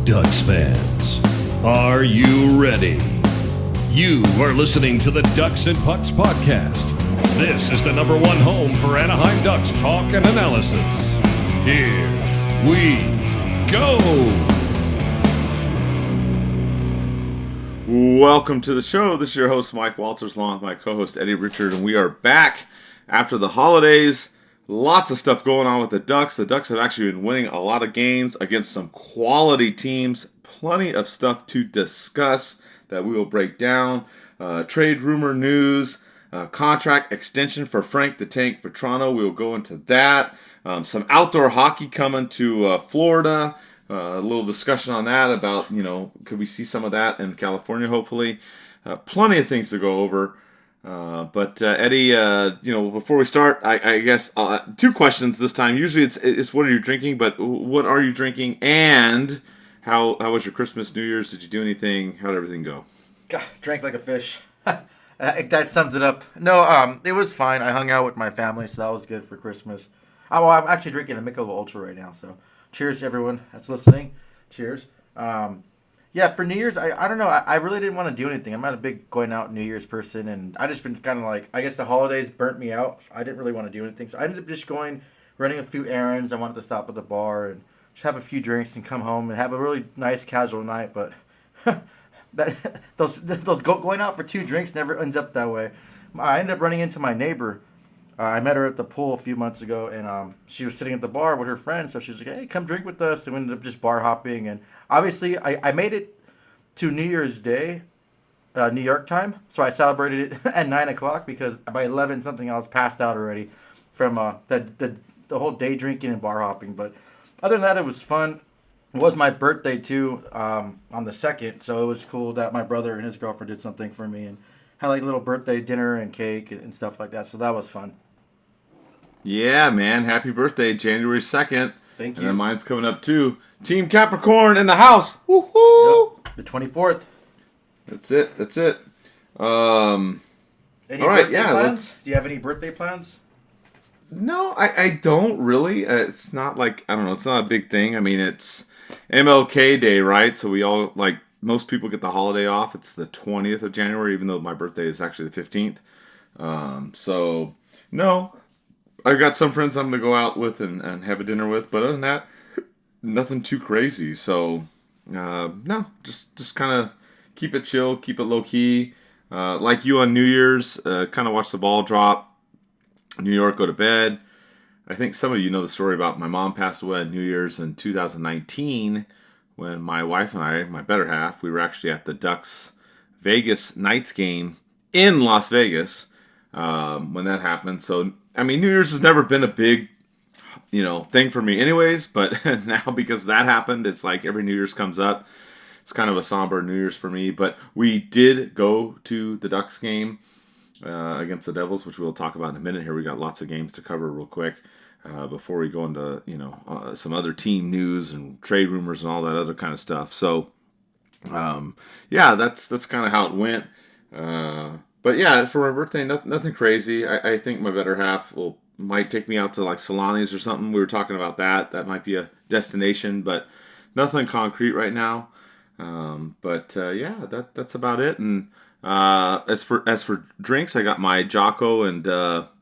Ducks fans, are you ready? You are listening to the DucksNPucks podcast. This is the #1 home for Anaheim Ducks talk and analysis. Here we go. Welcome to the show. This is your host, Mike Walters, along with my co-host, Eddie Richard, and we are back after the holidays. Lots of stuff going on with the Ducks. The Ducks have actually been winning a lot of games against some quality teams. Plenty of stuff to discuss that we will break down. Trade rumor news, contract extension for Frank the Tank Vatrano. We will go into that. Some outdoor hockey coming to Florida. A little discussion on that about, could we see some of that in California, hopefully. Plenty of things to go over. But Eddie, before we start, I guess 2 questions this time. Usually it's what are you drinking, but what are you drinking, and how was your Christmas, New Year's? Did you do anything? How did everything go? God, drank like a fish. That sums it up. No, it was fine. I hung out with my family, so that was good for Christmas. I'm actually drinking a Michelob Ultra right now, so cheers to everyone that's listening. Cheers. Yeah, for New Year's, I don't know. I really didn't want to do anything. I'm not a big going out New Year's person, and I just been kind of like, I guess the holidays burnt me out. So I didn't really want to do anything. So I ended up just running a few errands. I wanted to stop at the bar and just have a few drinks and come home and have a really nice casual night. But going out for 2 drinks never ends up that way. I ended up running into my neighbor. I met her at the pool a few months ago, and she was sitting at the bar with her friends. So she was like, hey, come drink with us. And we ended up just bar hopping. And obviously, I made it to New Year's Day, New York time. So I celebrated it at 9 o'clock because by 11 something I was passed out already from the whole day drinking and bar hopping. But other than that, it was fun. It was my birthday, too, on the 2nd. So it was cool that my brother and his girlfriend did something for me and had like a little birthday dinner and cake and stuff like that. So that was fun. Yeah, man. Happy birthday, January 2nd. Thank you. And then mine's coming up, too. Team Capricorn in the house. Woohoo! Yep. The 24th. That's it. Any all right, birthday plans? Do you have any birthday plans? No, I don't really. It's not like, I don't know, it's not a big thing. I mean, it's MLK Day, right? So we all, like, most people get the holiday off. It's the 20th of January, even though my birthday is actually the 15th. So, no. I've got some friends I'm going to go out with and have a dinner with, but other than that, nothing too crazy. So, no, just kind of keep it chill, keep it low-key. Like you on New Year's, kind of watch the ball drop, New York, go to bed. I think some of you know the story about my mom passed away on New Year's in 2019 when my wife and I, my better half, we were actually at the Ducks Vegas Knights game in Las Vegas when that happened. So, I mean, New Year's has never been a big, thing for me anyways, but now because that happened, it's like every New Year's comes up. It's kind of a somber New Year's for me, but we did go to the Ducks game against the Devils, which we'll talk about in a minute here. We got lots of games to cover real quick before we go into, some other team news and trade rumors and all that other kind of stuff. So, that's kind of how it went. But yeah, for my birthday, nothing crazy. I think my better half might take me out to like Solani's or something. We were talking about that. That might be a destination, but nothing concrete right now. That's about it. And as for drinks, I got my Jocko and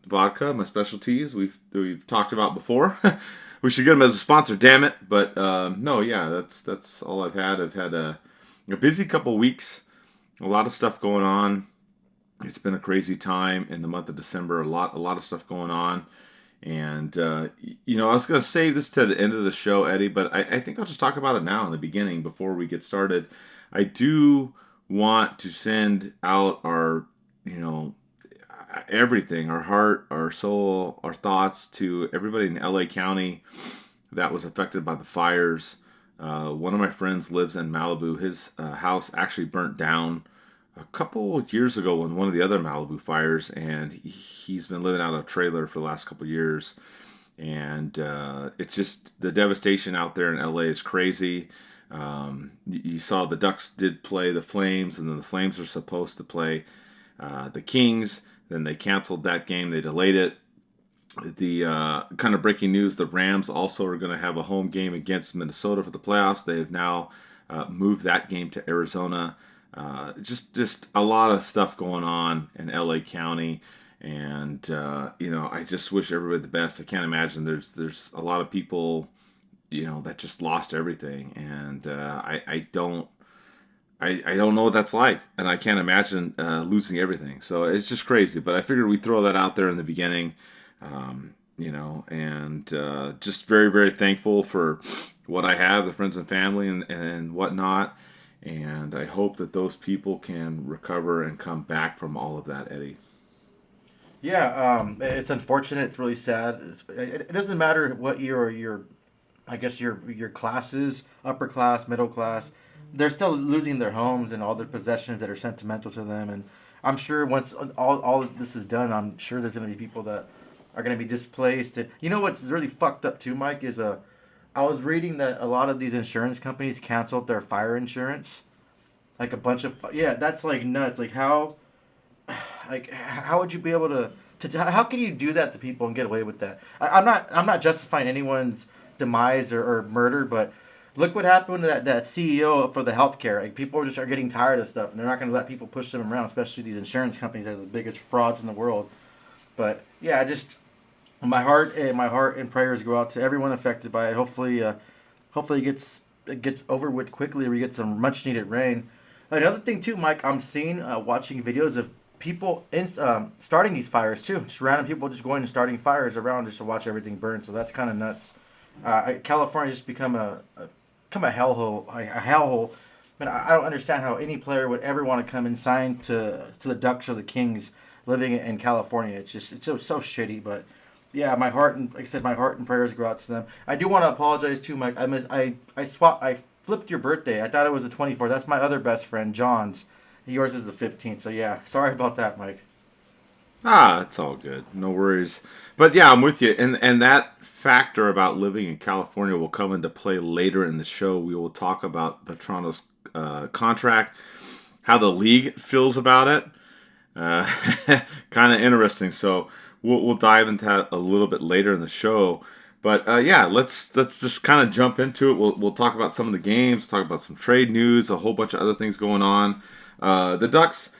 vodka, my specialties. We've talked about before. We should get them as a sponsor, damn it. But that's all I've had. I've had a busy couple weeks. A lot of stuff going on. It's been a crazy time in the month of December. A lot of stuff going on. And, I was going to save this to the end of the show, Eddie, but I think I'll just talk about it now in the beginning before we get started. I do want to send out our, everything, our heart, our soul, our thoughts to everybody in LA County that was affected by the fires. One of my friends lives in Malibu. His house actually burnt down a couple years ago when one of the other Malibu fires, and he's been living out of a trailer for the last couple years. And it's just the devastation out there in LA is crazy. You saw the Ducks did play the Flames, and then the Flames are supposed to play the Kings. Then they canceled that game. They delayed it. The kind of breaking news, the Rams also are going to have a home game against Minnesota for the playoffs. They have now moved that game to Arizona. Just a lot of stuff going on in LA County. And, I just wish everybody the best. I can't imagine there's a lot of people, that just lost everything. And I don't know what that's like. And I can't imagine losing everything. So it's just crazy. But I figured we'd throw that out there in the beginning, and just very, very thankful for what I have, the friends and family and whatnot. And I hope that those people can recover and come back from all of that, Eddie. Yeah, it's unfortunate. It's really sad. It doesn't matter what your I guess your class is, upper class, middle class. They're still losing their homes and all their possessions that are sentimental to them. And I'm sure once all of this is done, I'm sure there's going to be people that are going to be displaced. And you know what's really fucked up too, Mike, is I was reading that a lot of these insurance companies canceled their fire insurance. Like a bunch of that's like nuts. Like how would you be able to how can you do that to people and get away with that? I'm not justifying anyone's demise or murder, but look what happened to that CEO for the healthcare. Like people are getting tired of stuff, and they're not going to let people push them around, especially these insurance companies that are the biggest frauds in the world. But yeah, my heart and prayers go out to everyone affected by it. Hopefully it gets over with quickly. We get some much needed rain. Another thing too, Mike, I'm seeing watching videos of people starting these fires too. Just random people just going and starting fires around just to watch everything burn. So that's kind of nuts. California just become a hellhole. A hellhole. I don't understand how any player would ever want to come and sign to the Ducks or the Kings living in California. It's so shitty. But yeah, my heart and prayers go out to them. I do want to apologize too, Mike. I flipped your birthday. I thought it was the 24th. That's my other best friend, John's. Yours is the 15th. So yeah, sorry about that, Mike. It's all good. No worries. But yeah, I'm with you. And that factor about living in California will come into play later in the show. We will talk about Vatrano's contract, how the league feels about it. Kind of interesting. So we'll dive into that a little bit later in the show. But let's just kind of jump into it. We'll talk about some of the games, talk about some trade news, a whole bunch of other things going on. The Ducks,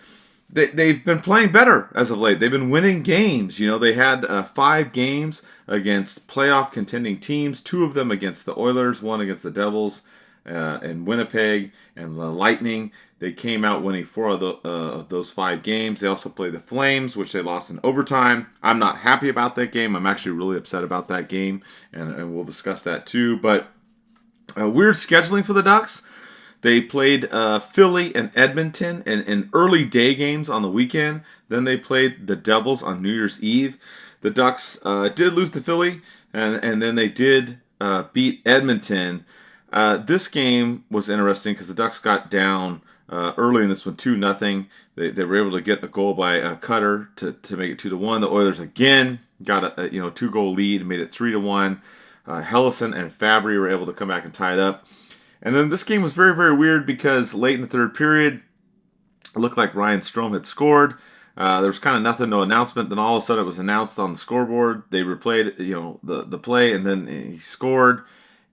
they've been playing better as of late. They've been winning games. They had 5 games against playoff contending teams, 2 of them against the Oilers, 1 against the Devils and Winnipeg and the Lightning. They came out winning 4 of those 5 games. They also played the Flames, which they lost in overtime. I'm not happy about that game. I'm actually really upset about that game, and we'll discuss that too. But weird scheduling for the Ducks. They played Philly and Edmonton in early day games on the weekend. Then they played the Devils on New Year's Eve. The Ducks did lose to Philly, and then they did beat Edmonton. This game was interesting because the Ducks got down early in this one, 2-0. They were able to get a goal by Cutter to make it 2-1. The Oilers again got a 2-goal lead and made it 3-1. Hellison and Fabry were able to come back and tie it up. And then this game was very, very weird because late in the third period, it looked like Ryan Strome had scored. There was kind of nothing, no announcement. Then all of a sudden it was announced on the scoreboard. They replayed, the play, and then he scored.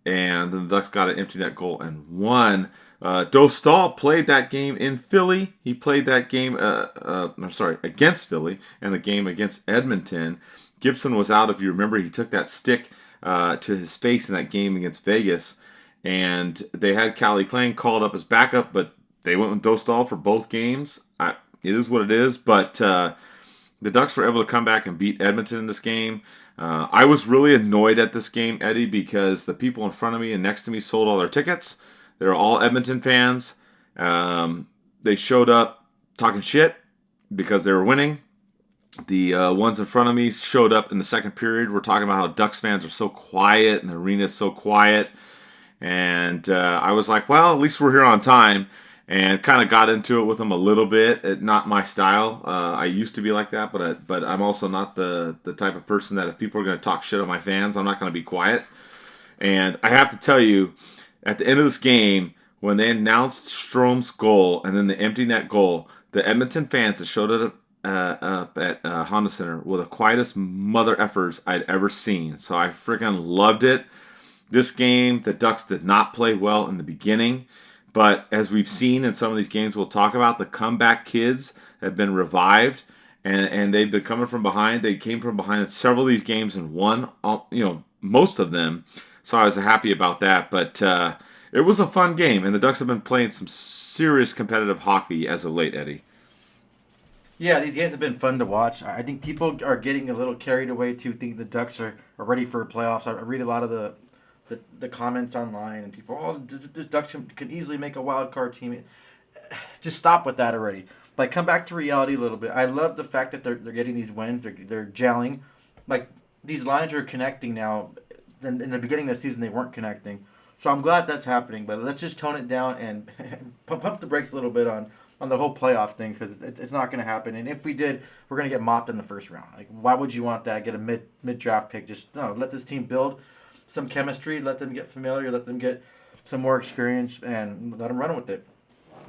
And then the Ducks got an empty net goal and won. Dostal played that game in Philly. He played that game, against Philly, and the game against Edmonton. Gibson was out. If you remember, he took that stick to his face in that game against Vegas. And they had Callie Klang called up as backup, but they went with Dostal for both games. It is what it is, but the Ducks were able to come back and beat Edmonton in this game. I was really annoyed at this game, Eddie, because the people in front of me and next to me sold all their tickets. They were all Edmonton fans. They showed up talking shit because they were winning. The ones in front of me showed up in the second period. We're talking about how Ducks fans are so quiet and the arena is so quiet. And I was like, well, at least we're here on time. And kind of got into it with them a little bit. Not my style. I used to be like that, but I'm also not the type of person that if people are going to talk shit on my fans, I'm not going to be quiet. And I have to tell you, at the end of this game, when they announced Strome's goal and then the empty net goal, the Edmonton fans that showed up at Honda Center were the quietest mother effers I'd ever seen. So I freaking loved it. This game, the Ducks did not play well in the beginning. But as we've seen in some of these games we'll talk about, the comeback kids have been revived, and they've been coming from behind. They came from behind in several of these games and won, most of them. So I was happy about that. But it was a fun game, and the Ducks have been playing some serious competitive hockey as of late, Eddie. Yeah, these games have been fun to watch. I think people are getting a little carried away to think the Ducks are ready for playoffs. I read a lot of the comments online, and people, this Ducks can easily make a wild card team. Just stop with that already. Like, come back to reality a little bit. I love the fact that they're getting these wins. They're gelling. Like, these lines are connecting now. In the beginning of the season, they weren't connecting. So I'm glad that's happening. But let's just tone it down and pump the brakes a little bit on the whole playoff thing, because it's not going to happen. And if we did, we're going to get mopped in the first round. Like, why would you want that? Get a mid draft pick? Just no. Let this team build some chemistry. Let them get familiar. Let them get some more experience, and let them run with it.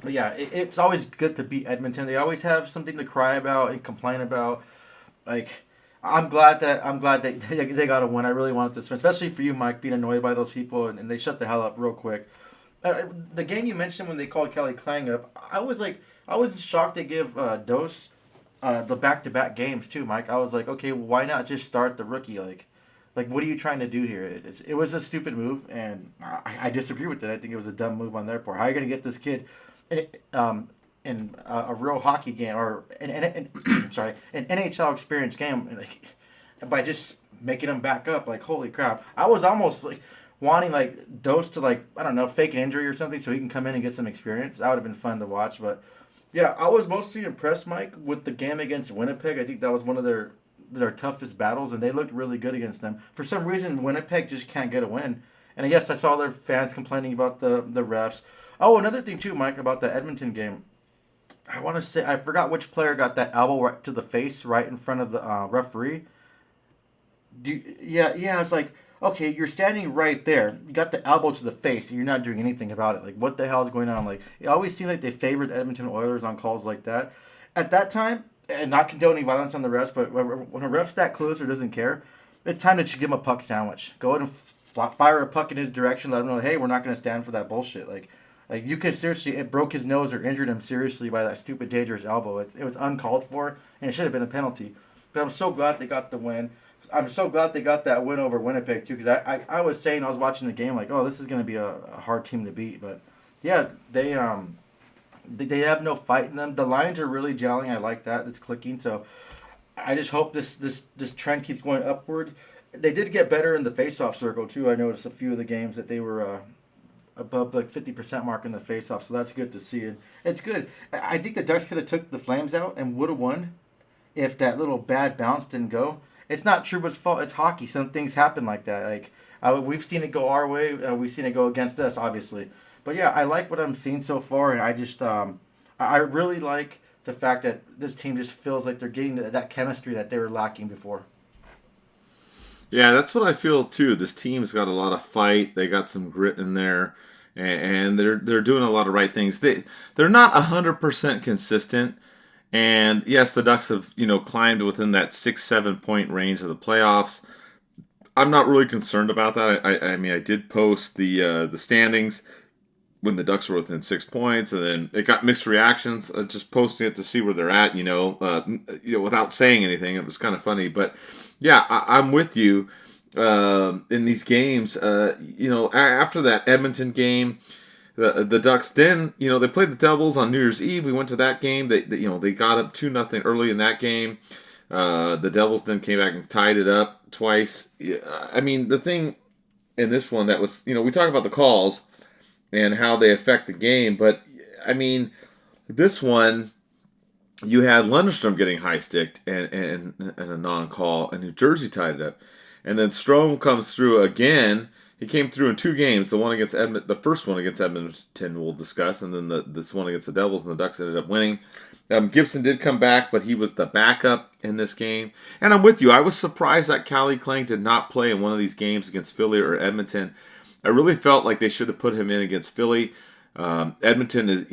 But yeah, it's always good to beat Edmonton. They always have something to cry about and complain about. Like, I'm glad that they got a win. I really wanted this win, especially for you, Mike, being annoyed by those people, and they shut the hell up real quick. The game you mentioned when they called Kelly Klang up, I was shocked they give Dose the back-to-back games too, Mike. I was like, okay, why not just start the rookie? Like what are you trying to do here? It was a stupid move, and I disagree with it. I think it was a dumb move on their part. How are you going to get this kid in a real hockey game, or an NHL experience game, like, by just making him back up? Like, holy crap! I was almost like wanting like Dose to, like, I don't know, fake an injury or something so he can come in and get some experience. That would have been fun to watch. But yeah, I was mostly impressed, Mike, with the game against Winnipeg. I think that was one of their toughest battles, and they looked really good against them. For some reason, Winnipeg just can't get a win. And yes, I saw their fans complaining about the refs. Oh, another thing too, Mike, about the Edmonton game. I want to say, I forgot which player got that elbow right to the face right in front of the referee. It's like, okay, you're standing right there. You got the elbow to the face, and you're not doing anything about it. Like, what the hell is going on? Like, it always seemed like they favored Edmonton Oilers on calls like that. At that time, and not condoning violence on the refs, but when a ref's that close or doesn't care, it's time to just give him a puck sandwich. Go ahead and fire a puck in his direction. Let him know, hey, we're not going to stand for that bullshit. Like you could seriously, it broke his nose or injured him seriously by that stupid dangerous elbow. It was uncalled for, and it should have been a penalty. But I'm so glad they got the win. I'm so glad they got that win over Winnipeg too, because I was saying, I was watching the game like, oh, this is going to be a hard team to beat. But yeah, they have no fight in them. The lines are really gelling. I like that. It's clicking. So I just hope this trend keeps going upward. They did get better in the face-off circle too. I noticed a few of the games that they were above like 50% mark in the face-off, so that's good to see. It. It's good. I think the Ducks could have took the Flames out and would have won if that little bad bounce didn't go. It's not Trouba's fault. It's hockey. Some things happen like that. Like we've seen it go our way. We've seen it go against us, obviously. But yeah, I like what I'm seeing so far, and I just I really like the fact that this team just feels like they're getting that chemistry that they were lacking before. Yeah, that's what I feel too. This team's got a lot of fight. They got some grit in there, and they're doing a lot of right things. They're not 100% consistent. And yes, the Ducks have climbed within that 6-7 point range of the playoffs. I'm not really concerned about that. I mean, I did post the standings when the Ducks were within 6 points, and then it got mixed reactions. Just posting it to see where they're at, without saying anything. It was kind of funny, but yeah, I'm with you in these games. After that Edmonton game, the Ducks then they played the Devils on New Year's Eve. We went to that game. They got up 2-0 early in that game. The Devils then came back and tied it up twice. I mean, the thing in this one that was we talk about the calls and how they affect the game, but I mean, this one, you had Lundstrom getting high-sticked and a non-call, and New Jersey tied it up. And then Strome comes through again. He came through in 2 games. The first one against Edmonton we'll discuss, and then this one against the Devils, and the Ducks ended up winning. Gibson did come back, but he was the backup in this game. And I'm with you. I was surprised that Callie Klang did not play in one of these games against Philly or Edmonton. I really felt like they should have put him in against Philly. Edmonton is,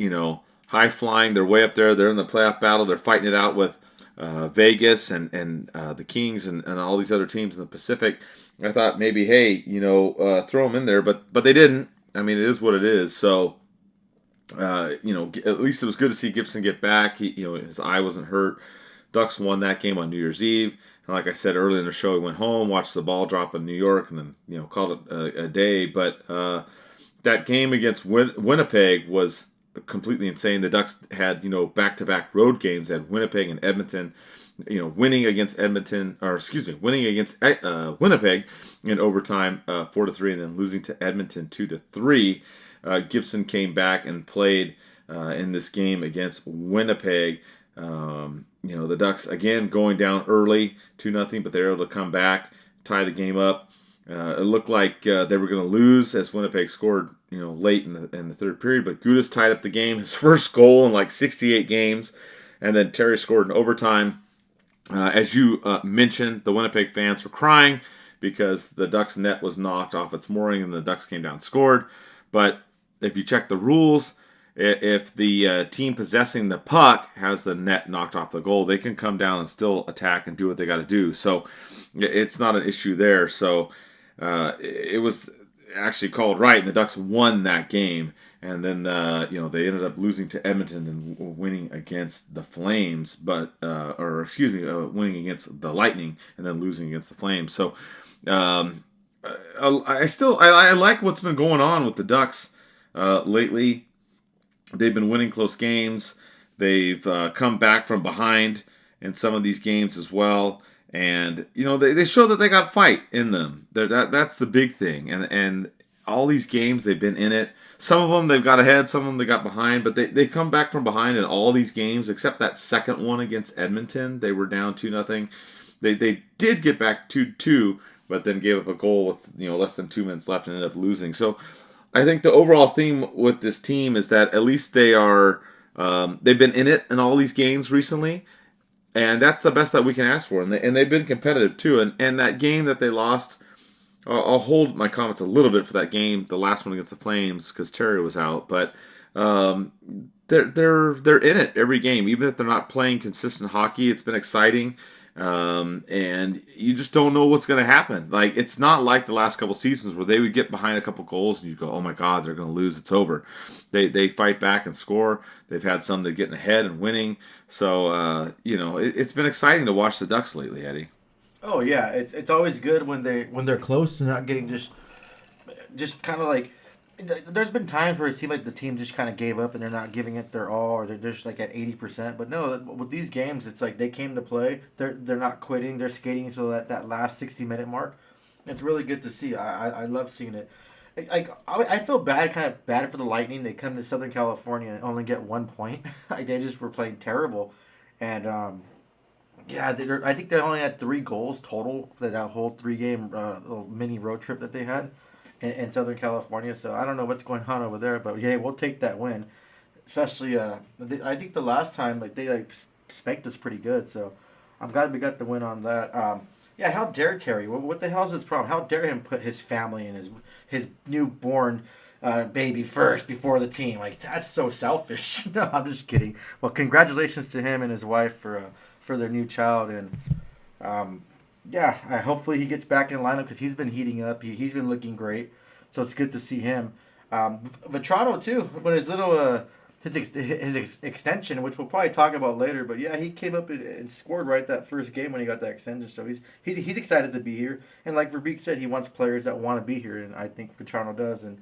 high flying. They're way up there. They're in the playoff battle. They're fighting it out with Vegas and the Kings and all these other teams in the Pacific. I thought maybe, hey, throw them in there, but they didn't. I mean, it is what it is. So At least it was good to see Gibson get back. His eye wasn't hurt. Ducks won that game on New Year's Eve. And like I said earlier in the show, he went home, watched the ball drop in New York, and then called it a day. But that game against Winnipeg was completely insane. The Ducks had back-to-back road games. They had Winnipeg and Edmonton. Winning against Winnipeg in overtime, 4-3, and then losing to Edmonton 2-3. Gibson came back and played in this game against Winnipeg. The Ducks again going down early 2-0, but they were able to come back, tie the game up. It looked like they were going to lose as Winnipeg scored late in the third period, but Gudas tied up the game, his first goal in like 68 games, and then Terry scored in overtime. As you mentioned, the Winnipeg fans were crying because the Ducks net was knocked off its mooring and the Ducks came down and scored. But if you check the rules, if the team possessing the puck has the net knocked off the goal, they can come down and still attack and do what they got to do. So it's not an issue there. So it was actually called right, and the Ducks won that game. And then they ended up losing to Edmonton and winning against the Flames, winning against the Lightning and then losing against the Flames. So I like what's been going on with the Ducks lately. They've been winning close games. They've come back from behind in some of these games as well. And, they show that they got fight in them. That's the big thing. And all these games, they've been in it. Some of them they've got ahead, some of them they got behind. But they come back from behind in all these games, except that second one against Edmonton. They were down 2-0. They did get back 2-2, but then gave up a goal with less than 2 minutes left and ended up losing. So I think the overall theme with this team is that at least they are they've been in it in all these games recently, and that's the best that we can ask for. And they've been competitive too. And that game that they lost, I'll hold my comments a little bit for that game, the last one against the Flames, because Terry was out. But they're in it every game, even if they're not playing consistent hockey. It's been exciting. And you just don't know what's going to happen. Like, it's not like the last couple seasons where they would get behind a couple goals and you go, oh my God, they're going to lose. It's over. They fight back and score. They've had some that getting ahead and winning. So, it's been exciting to watch the Ducks lately, Eddie. Oh yeah, it's always good when they're close and not getting just kind of like. There's been times where it seemed like the team just kind of gave up and they're not giving it their all, or they're just like at 80%. But no, with these games, it's like they came to play. They're not quitting. They're skating until that last 60-minute mark. It's really good to see. I love seeing it. I feel kind of bad for the Lightning. They come to Southern California and only get 1 point. They just were playing terrible, and I think they only had 3 goals total for that whole 3-game little mini road trip that they had in Southern California. So I don't know what's going on over there, but yeah, we'll take that win. Especially, I think the last time they spanked us pretty good. So I'm glad we got the win on that. How dare Terry? What the hell is his problem? How dare him put his family and his newborn baby first before the team? Like, that's so selfish. No, I'm just kidding. Well, congratulations to him and his wife for their new child, and hopefully he gets back in the lineup because he's been heating up. He's been looking great, so it's good to see him. Vatrano too, when his little his extension, which we'll probably talk about later, but yeah, he came up and scored right that first game when he got that extension. So he's excited to be here, and like Verbeek said, he wants players that want to be here, and I think Vatrano does, and.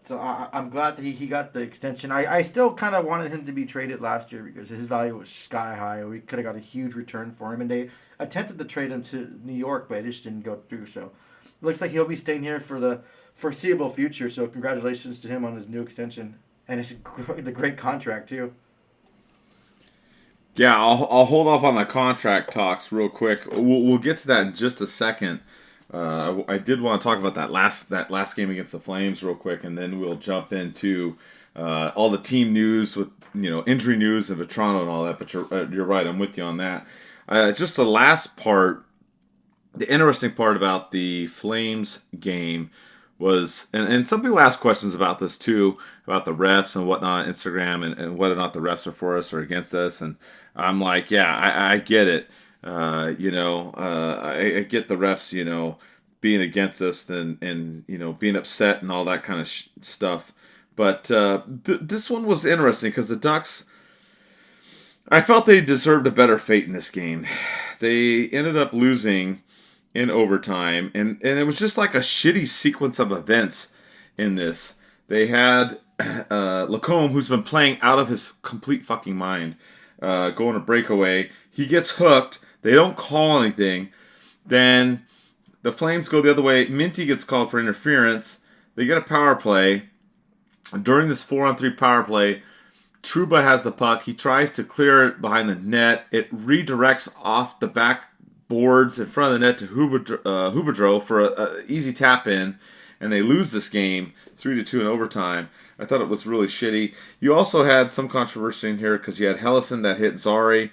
So I'm glad that he got the extension. I still kind of wanted him to be traded last year because his value was sky high. We could have got a huge return for him. And they attempted to trade him to New York, but it just didn't go through. So it looks like he'll be staying here for the foreseeable future. So congratulations to him on his new extension. And it's the great contract, too. Yeah, I'll hold off on the contract talks real quick. We'll get to that in just a second. I did want to talk about that last game against the Flames real quick, and then we'll jump into all the team news with injury news and Vatrano and all that. But you're right, I'm with you on that. Just the last part, the interesting part about the Flames game was, and some people ask questions about this too, about the refs and whatnot on Instagram and whether or not the refs are for us or against us. And I'm like, yeah, I get it. I get the refs, being against us and being upset and all that kind of stuff. But this one was interesting because the Ducks, I felt they deserved a better fate in this game. They ended up losing in overtime, and it was just like a shitty sequence of events in this. They had LaCombe, who's been playing out of his complete fucking mind, going a breakaway. He gets hooked. They don't call anything. Then the Flames go the other way. Minty gets called for interference. They get a power play. During this 4-on-3 power play, Trouba has the puck. He tries to clear it behind the net. It redirects off the backboards in front of the net to Huberdeau for an easy tap in, and they lose this game 3-2 in overtime. I thought it was really shitty. You also had some controversy in here because you had Hellison that hit Zari,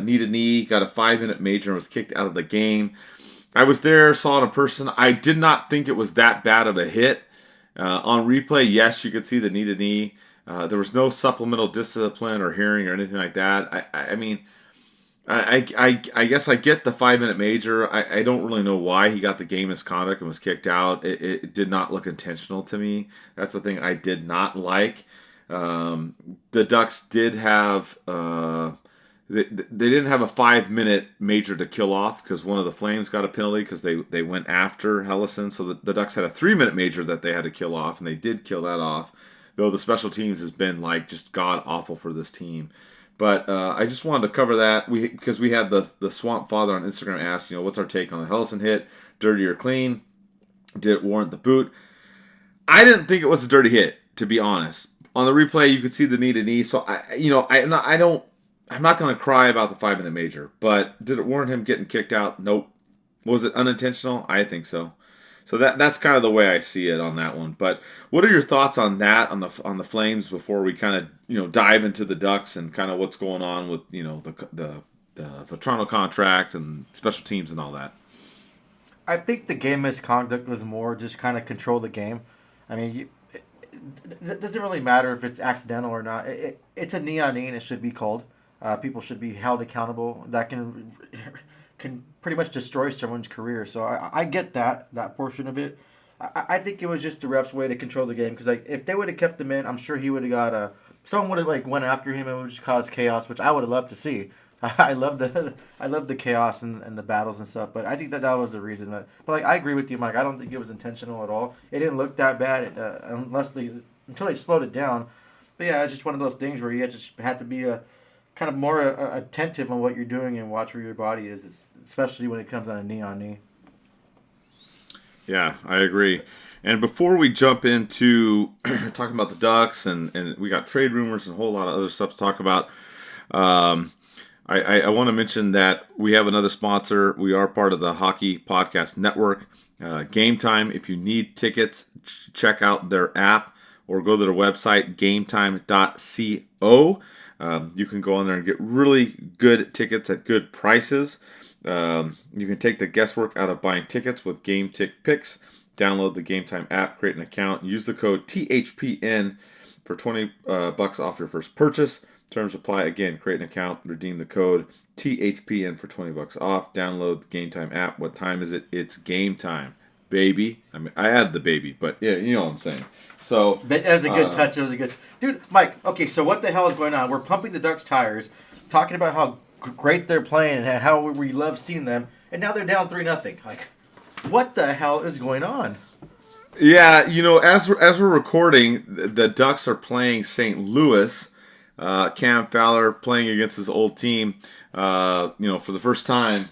knee to knee, got a 5-minute major and was kicked out of the game. I was there, saw it in person. I did not think it was that bad of a hit. On replay, yes, you could see the knee to knee. There was no supplemental discipline or hearing or anything like that. I mean, I guess I get the 5-minute major. I don't really know why he got the game misconduct and was kicked out. It did not look intentional to me. That's the thing I did not like. The Ducks did have they didn't have a 5-minute major to kill off because one of the Flames got a penalty because they went after Hellison. So the Ducks had a 3-minute major that they had to kill off, and they did kill that off. Though the special teams has been like just god awful for this team. But I just wanted to cover that because we had the Swamp Father on Instagram asked, what's our take on the Hellison hit? Dirty or clean? Did it warrant the boot? I didn't think it was a dirty hit, to be honest. On the replay, you could see the knee to knee. So I'm not going to cry about the 5-minute major. But did it warrant him getting kicked out? Nope. Was it unintentional? I think so. So that's kind of the way I see it on that one. But what are your thoughts on that, on the Flames, before we kind of dive into the Ducks and kind of what's going on with the Vatrano contract and special teams and all that? I think the game misconduct was more just kind of control the game. I mean, it doesn't really matter if it's accidental or not. It's a knee on knee and it should be called. People should be held accountable. That can pretty much destroy someone's career. So I get that portion of it. I think it was just the ref's way to control the game because if they would have kept him in, I'm sure he would have got someone would have went after him and would just cause chaos, which I would have loved to see. I love the chaos and the battles and stuff, but I think that was the reason. But I agree with you, Mike. I don't think it was intentional at all. It didn't look that bad until they slowed it down. But yeah, it's just one of those things where you just had to be kind of more attentive on what you're doing and watch where your body is, especially when it comes on a knee on knee. Yeah, I agree. And before we jump into talking about the Ducks and we got trade rumors and a whole lot of other stuff to talk about, I want to mention that we have another sponsor. We are part of the Hockey Podcast Network. Game Time, if you need tickets, check out their app or go to their website, gametime.co. You can go on there and get really good tickets at good prices. You can take the guesswork out of buying tickets with Game Tick Picks. Download the Game Time app, create an account, use the code THPN for $20 off your first purchase. Terms apply. Again, create an account, redeem the code THPN for $20 off. Download the Game Time app. What time is it? It's game time, baby. I mean, I added the baby, but yeah, you know what I'm saying. So that was a good touch. It was a good dude, Mike. Okay, so what the hell is going on? We're pumping the Ducks tires, talking about how great they're playing and how we love seeing them, and now they're down 3-0. Like, what the hell is going on? Yeah, as we're recording, the Ducks are playing St. Louis. Cam Fowler playing against his old team, for the first time,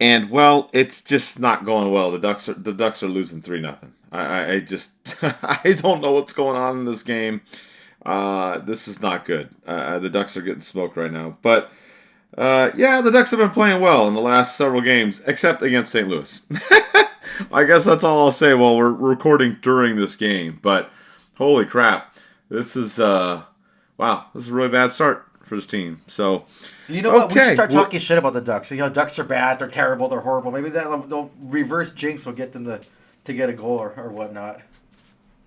and it's just not going well. The Ducks are losing 3-0. I just I don't know what's going on in this game. This is not good. The Ducks are getting smoked right now, but the Ducks have been playing well in the last several games, except against St. Louis. I guess that's all I'll say while we're recording during this game. But holy crap, this is wow, this is a really bad start for this team. So, what? We should start talking shit about the Ducks. Ducks are bad, they're terrible, they're horrible. Maybe they'll reverse jinx will get them to get a goal or whatnot.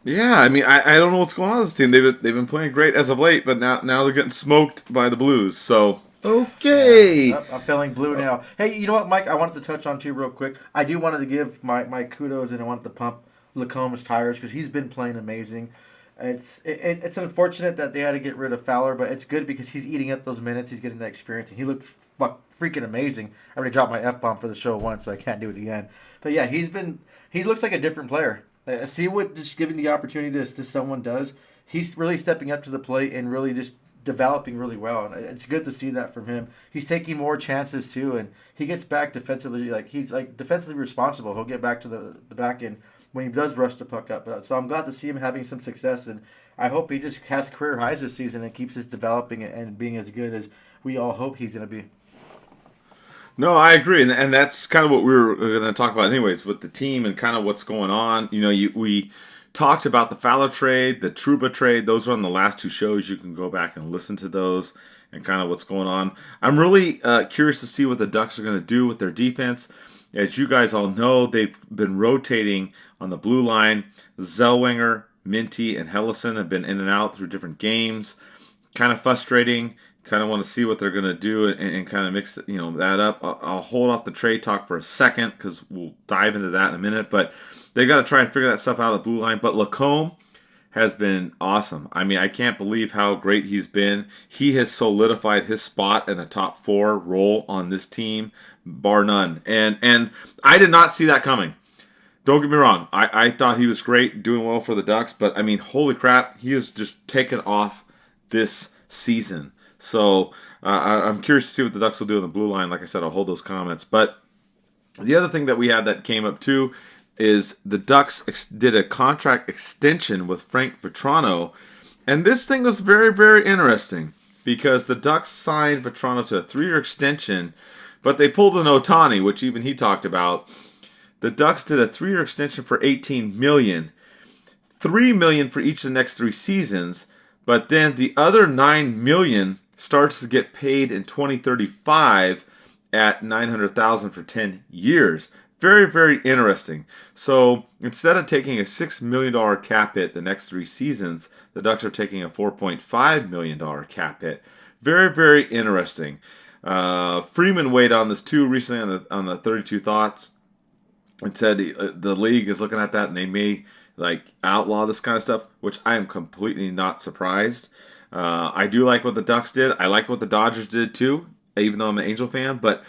Yeah, I mean, I don't know what's going on with this team. They've been playing great as of late, but now they're getting smoked by the Blues. So, okay. Yeah, I'm feeling blue now. Hey, you know what, Mike? I wanted to touch on too real quick. I wanted to give my kudos and I wanted to pump LaCombe's tires because he's been playing amazing. It's unfortunate that they had to get rid of Fowler, but it's good because he's eating up those minutes. He's getting that experience, and he looks freaking amazing. I already dropped my F-bomb for the show once, so I can't do it again. But yeah, he looks like a different player. See what just giving the opportunity to someone does. He's really stepping up to the plate and really just developing really well. And it's good to see that from him. He's taking more chances too, and he gets back defensively. Like he's like defensively responsible. He'll get back to the back end when he does rush the puck up. So I'm glad to see him having some success, and I hope he just has career highs this season and keeps his developing and being as good as we all hope he's going to be. No, I agree, and that's kind of what we were going to talk about, anyways, with the team and kind of what's going on. We talked about the Fowler trade, the Trouba trade. Those were on the last two shows. You can go back and listen to those and kind of what's going on. I'm really curious to see what the Ducks are going to do with their defense. As you guys all know, they've been rotating on the blue line. Zellweger, Minty, and Hellison have been in and out through different games. Kind of frustrating. Kind of want to see what they're going to do and kind of mix that up. I'll hold off the trade talk for a second because we'll dive into that in a minute. But they got to try and figure that stuff out at blue line. But LaCombe has been awesome. I mean, I can't believe how great he's been. He has solidified his spot in a top 4 role on this team, bar none. And I did not see that coming. Don't get me wrong. I thought he was great, doing well for the Ducks. But, I mean, holy crap, he has just taken off this season. So I'm curious to see what the Ducks will do in the blue line. Like I said, I'll hold those comments. But the other thing that we had that came up too is the Ducks did a contract extension with Frank Vatrano. And this thing was very, very interesting because the Ducks signed Vatrano to a 3-year extension, but they pulled an Ohtani, which even he talked about. The Ducks did a 3-year extension for $18 million, $3 million for each of the next 3 seasons, but then the other $9 million starts to get paid in 2035 at $900,000 for 10 years. Very, very interesting. So instead of taking a $6 million cap hit the next 3 seasons, the Ducks are taking a $4.5 million cap hit. Very, very interesting. Freeman weighed on this too recently on the 32 Thoughts. It said the league is looking at that and they may outlaw this kind of stuff, which I am completely not surprised. I do like what the Ducks did. I like what the Dodgers did too, even though I'm an Angel fan. But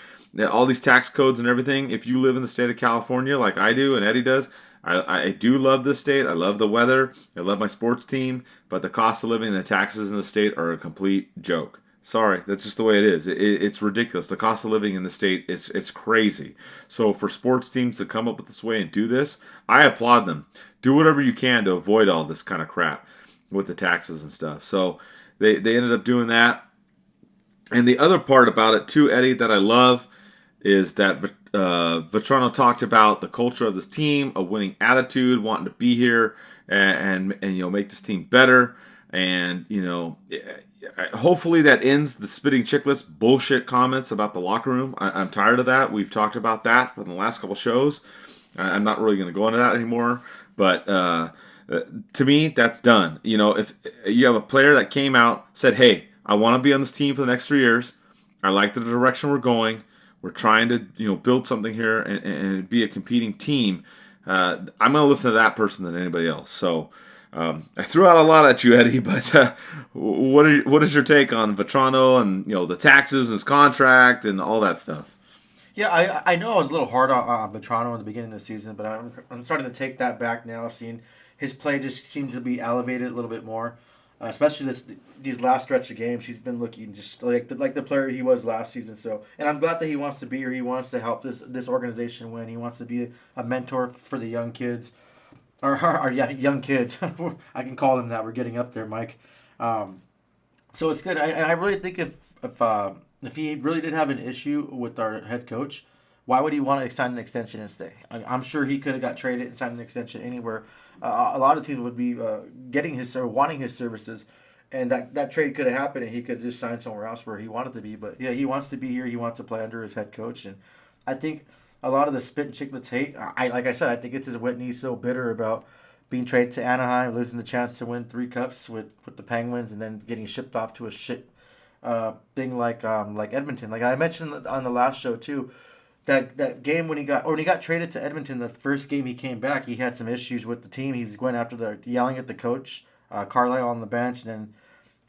all these tax codes and everything, if you live in the state of California like I do and Eddie does, I do love this state. I love the weather. I love my sports team. But the cost of living and the taxes in the state are a complete joke. Sorry, that's just the way it is. It's ridiculous. The cost of living in the state it's crazy. So for sports teams to come up with this way and do this, I applaud them. Do whatever you can to avoid all this kind of crap with the taxes and stuff. So they ended up doing that. And the other part about it too, Eddie, that I love is that Vatrano talked about the culture of this team, a winning attitude, wanting to be here and make this team better. And hopefully that ends the spitting chicklets bullshit comments about the locker room. I'm tired of that. We've talked about that in the last couple shows. I'm not really going to go into that anymore. But to me, that's done. If you have a player that came out, said, hey, I want to be on this team for the next 3 years. I like the direction we're going. We're trying to build something here and be a competing team. I'm going to listen to that person than anybody else. So I threw out a lot at you, Eddie, but what is your take on Vatrano and the taxes and his contract and all that stuff? Yeah, I know I was a little hard on Vatrano in the beginning of the season, but I'm starting to take that back now. I've seen his play just seems to be elevated a little bit more, especially these last stretch of games. He's been looking just like the player he was last season. So, and I'm glad that he wants to be here. He wants to help this organization win. He wants to be a mentor for the young kids, or young kids. I can call them that. We're getting up there, Mike. So it's good. I really think if he really did have an issue with our head coach, why would he want to sign an extension and stay? I'm sure he could have got traded and signed an extension anywhere. A lot of teams would be getting his or wanting his services, and that trade could have happened, and he could just sign somewhere else where he wanted to be. But yeah, he wants to be here. He wants to play under his head coach, and I think a lot of the spit and chicklets hate. Like I said, I think it's his Whitney's so bitter about being traded to Anaheim, losing the chance to win 3 cups with the Penguins, and then getting shipped off to a shit thing like Edmonton. Like I mentioned on the last show too, that game when he got traded to Edmonton, the first game he came back, he had some issues with the team. He was going after yelling at the coach Carlisle on the bench, and then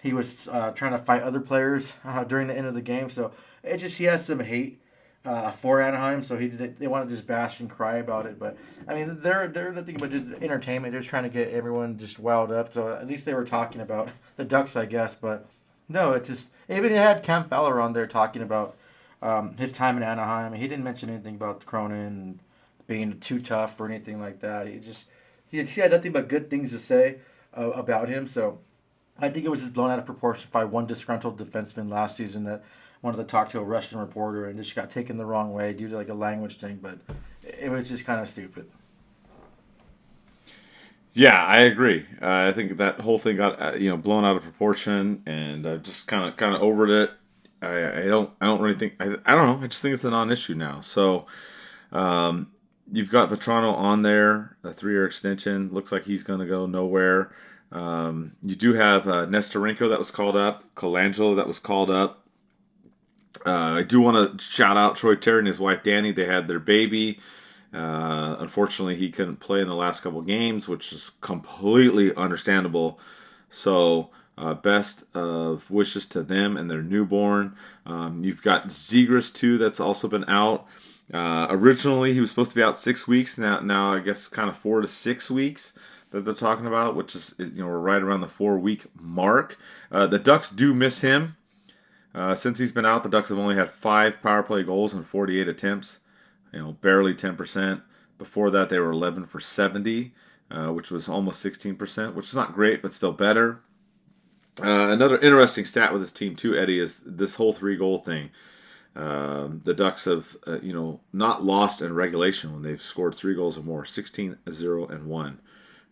he was trying to fight other players during the end of the game. So he has some hate for Anaheim. So they want to just bash and cry about it. But I mean, they're nothing but just entertainment. They're just trying to get everyone just wild up. So at least they were talking about the Ducks, I guess. But no, it's just even had Cam Fowler on there talking about his time in Anaheim. He didn't mention anything about Cronin being too tough or anything like that. He had nothing but good things to say about him. So I think it was just blown out of proportion by one disgruntled defenseman last season that wanted to talk to a Russian reporter and just got taken the wrong way due to like a language thing. But it was just kind of stupid. Yeah, I agree. I think that whole thing got blown out of proportion, and just kind of over it. I don't really think I don't know. I just think it's a non-issue now. So you've got Vatrano on there, a 3-year extension. Looks like he's going to go nowhere. You do have Nestorenko that was called up, Colangelo that was called up. I do want to shout out Troy Terry and his wife Danny. They had their baby. Unfortunately, he couldn't play in the last couple games, which is completely understandable. So, best of wishes to them and their newborn. You've got Zegras too, that's also been out. Originally, he was supposed to be out 6 weeks. Now I guess kind of 4 to 6 weeks that they're talking about, which is we're right around the 4-week mark. The Ducks do miss him. Since he's been out, the Ducks have only had 5 power play goals in 48 attempts. Barely 10%. Before that, they were 11 for 70, which was almost 16%, which is not great, but still better. Another interesting stat with this team too, Eddie, is this whole 3-goal thing. The Ducks have, not lost in regulation when they've scored 3 goals or more, 16-0-1.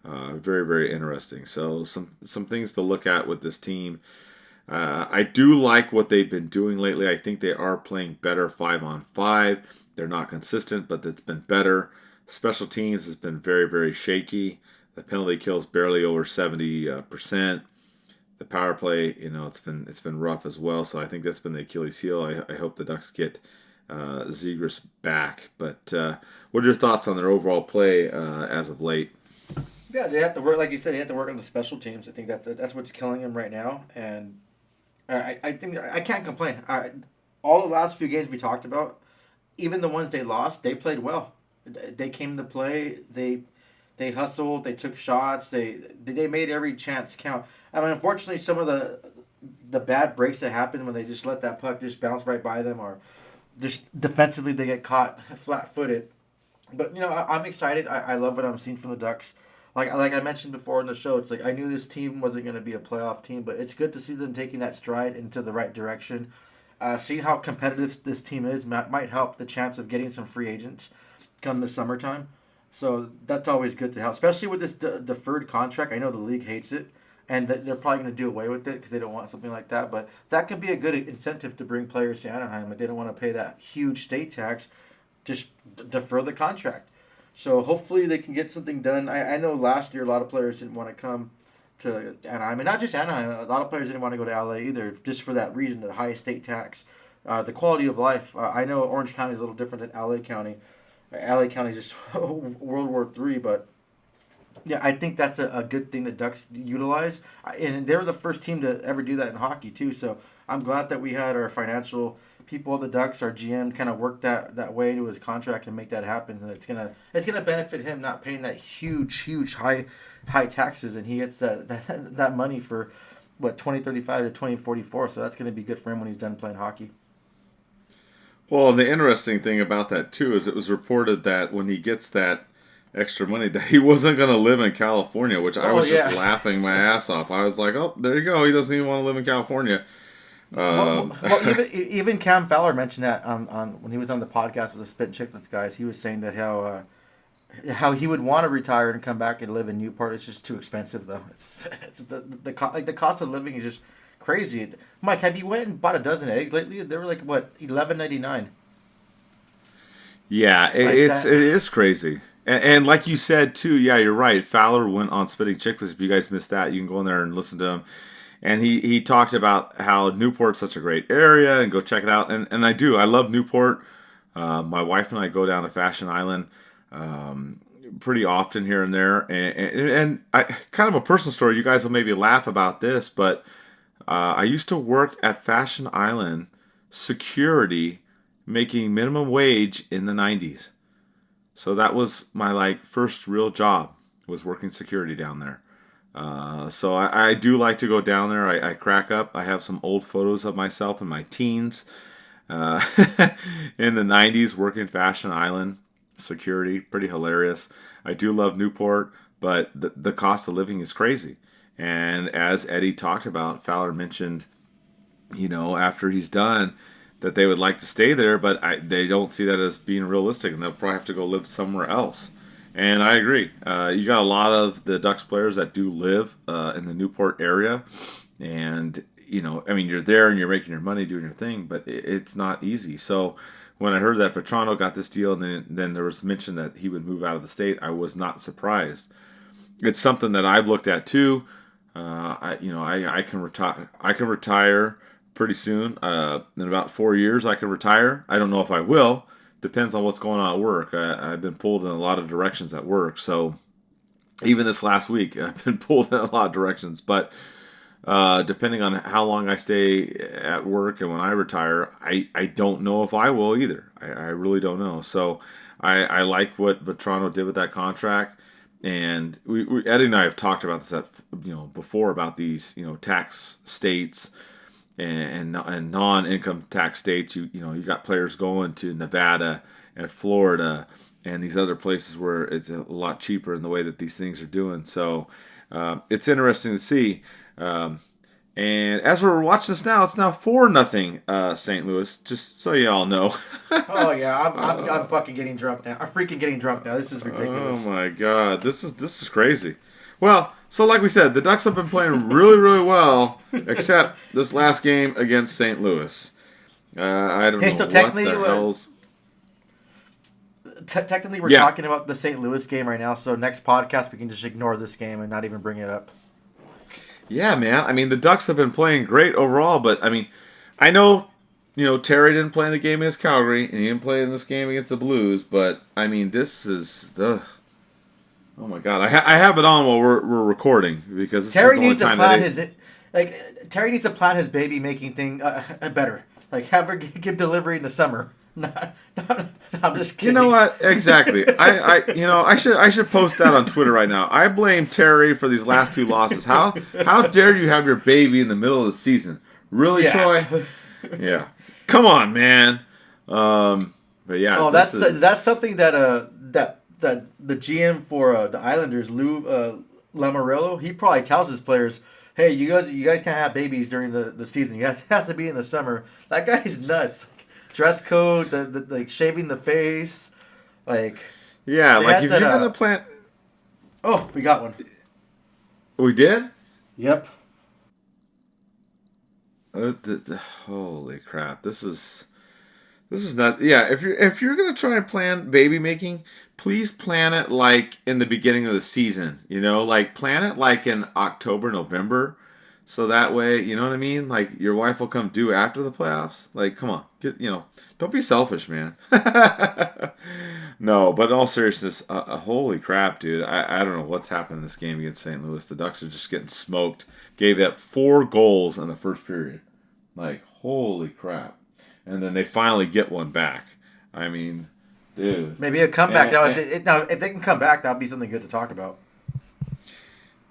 Very, very interesting. So some things to look at with this team. I do like what they've been doing lately. I think they are playing better 5-on-5. They're not consistent, but it's been better. Special teams has been very, very shaky. The penalty kill is barely over 70%. The power play, it's been rough as well. So I think that's been the Achilles heel. I hope the Ducks get Zegras back. But what are your thoughts on their overall play as of late? Yeah, they have to work, like you said, they have to work on the special teams. I think that's what's killing them right now. And I think I can't complain. All the last few games we talked about, even the ones they lost, they played well. They came to play. They hustled. They took shots. They made every chance count. I mean, unfortunately, some of the bad breaks that happen when they just let that puck just bounce right by them, or just defensively they get caught flat-footed. But I'm excited. I love what I'm seeing from the Ducks. Like I mentioned before in the show, it's like I knew this team wasn't going to be a playoff team, but it's good to see them taking that stride into the right direction. Seeing how competitive this team is might help the chance of getting some free agents come the summertime. So that's always good to have, especially with this deferred contract. I know the league hates it, and they're probably going to do away with it because they don't want something like that. But that could be a good incentive to bring players to Anaheim if they don't want to pay that huge state tax. Just defer the contract. So hopefully they can get something done. I know last year a lot of players didn't want to come to Anaheim, and not just Anaheim. A lot of players didn't want to go to LA either, just for that reason, the high state tax, the quality of life. I know Orange County is a little different than LA County. LA County is just World War III, but yeah, I think that's a good thing the Ducks utilize, and they were the first team to ever do that in hockey too. So I'm glad that we had our financial people of the Ducks, our GM, kind of work that way into his contract and make that happen. And it's gonna benefit him not paying that huge high taxes, and he gets that money for 2035 to 2044. So that's gonna be good for him when he's done playing hockey. Well, the interesting thing about that too is it was reported that when he gets that extra money, that he wasn't going to live in California, which I was just laughing my ass off. I was like, oh, there you go. He doesn't even want to live in California. Well, even Cam Fowler mentioned that on when he was on the podcast with the Spit and Chicklets guys. He was saying that how he would want to retire and come back and live in Newport. It's just too expensive though. It's the cost of living is just crazy. Mike, have you went and bought a dozen eggs lately? They were like what, $11.99. Yeah, it is crazy. And like you said too, yeah, you're right. Fowler went on Spitting Chicklets. If you guys missed that, you can go in there and listen to him. And he talked about how Newport's such a great area and go check it out. And I do. I love Newport. My wife and I go down to Fashion Island pretty often here and there, and I kind of a personal story. You guys will maybe laugh about this, but I used to work at Fashion Island security, making minimum wage in the '90s. So that was my like first real job, was working security down there. So I do like to go down there. I crack up. I have some old photos of myself in my teens uh, in the '90s working Fashion Island security. Pretty hilarious. I do love Newport, but the cost of living is crazy. And as Eddie talked about, Fowler mentioned, after he's done, that they would like to stay there, but they don't see that as being realistic, and they'll probably have to go live somewhere else. And I agree. You got a lot of the Ducks players that do live in the Newport area, and you're there and you're making your money doing your thing, but it's not easy. So when I heard that Vatrano got this deal, and then there was mention that he would move out of the state, I was not surprised. It's something that I've looked at too. I can retire. I can retire pretty soon. In about 4 years, I can retire. I don't know if I will. Depends on what's going on at work. I've been pulled in a lot of directions at work. So even this last week, I've been pulled in a lot of directions. But depending on how long I stay at work and when I retire, I don't know if I will either. I really don't know. So I like what Vatrano did with that contract. And Eddie and I have talked about this before about these tax states and non-income tax states. You got players going to Nevada and Florida and these other places where it's a lot cheaper in the way that these things are doing. So it's interesting to see. And as we're watching this now, it's now 4-0 St. Louis. Just so you all know. Oh yeah, I'm fucking getting drunk now. I'm freaking getting drunk now. This is ridiculous. Oh my god, this is crazy. Well, so like we said, the Ducks have been playing really, really well, except this last game against St. Louis. I don't know so what technically, the hell's. Technically, we're talking about the St. Louis game right now. So next podcast, we can just ignore this game and not even bring it up. Yeah, man. I mean, the Ducks have been playing great overall, but I mean, I know, Terry didn't play in the game against Calgary, and he didn't play in this game against the Blues, but I mean, this is the. Oh my God, I have it on while we're recording because this Terry is the only needs to time plan that Terry needs to plan his baby making thing better. Like have her give delivery in the summer. I'm just kidding. You know what? Exactly. I should post that on Twitter right now. I blame Terry for these last 2 losses. How dare you have your baby in the middle of the season? Really, yeah. Troy? Yeah. Come on, man. But yeah. Oh, that's something that the GM for the Islanders, Lou Lamoriello, he probably tells his players, "Hey, you guys can't have babies during the season. It has to be in the summer." That guy's nuts. Dress code, the like shaving the face, like yeah, like if you're gonna plant. Oh, we got one. We did. Yep. Holy crap! This is not. Yeah, if you're gonna try and plan baby making, please plan it like in the beginning of the season. Like plan it like in October, November. So that way, you know what I mean? Like, your wife will come due after the playoffs. Like, come on. Don't be selfish, man. No, but in all seriousness, holy crap, dude. I don't know what's happened in this game against St. Louis. The Ducks are just getting smoked. Gave up 4 goals in the first period. Like, holy crap. And then they finally get one back. I mean, dude. Maybe a comeback. If they can come back, that'll be something good to talk about.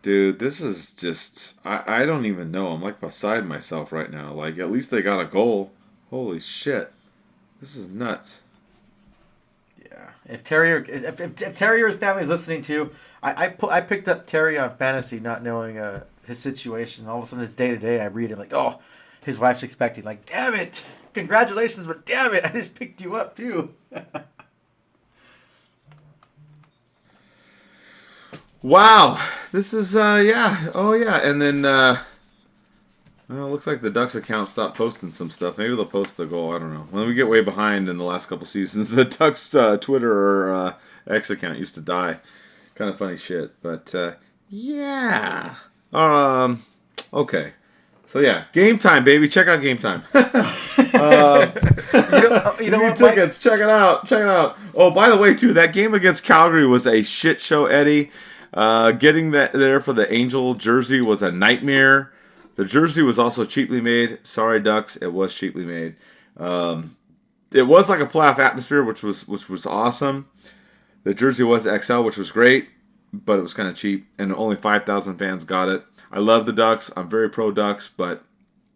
Dude, this is just... I don't even know. I'm like beside myself right now. Like, at least they got a goal. Holy shit. This is nuts. Yeah. If Terry or his family is listening to, I picked up Terry on fantasy, not knowing his situation. All of a sudden, it's day to day. I read it like, oh, his wife's expecting. Like, damn it. Congratulations, but damn it. I just picked you up, too. Wow, this is yeah, oh yeah, and then well, it looks like the Ducks account stopped posting some stuff. Maybe they'll post the goal. I don't know. When we get way behind in the last couple seasons, the Ducks Twitter or X account used to die. Kind of funny shit, but yeah. Okay, So yeah, Game Time, baby. Check out Game Time. You know what, tickets. Check it out. Check it out. Oh, by the way, too, that game against Calgary was a shit show, Eddie. Getting that there for the Angel jersey was a nightmare. The jersey was also cheaply made. Sorry, Ducks, it was cheaply made. It was like a playoff atmosphere, which was awesome. The jersey was XL, which was great, but it was kind of cheap, and only 5,000 fans got it. I love the Ducks. I'm very pro Ducks, but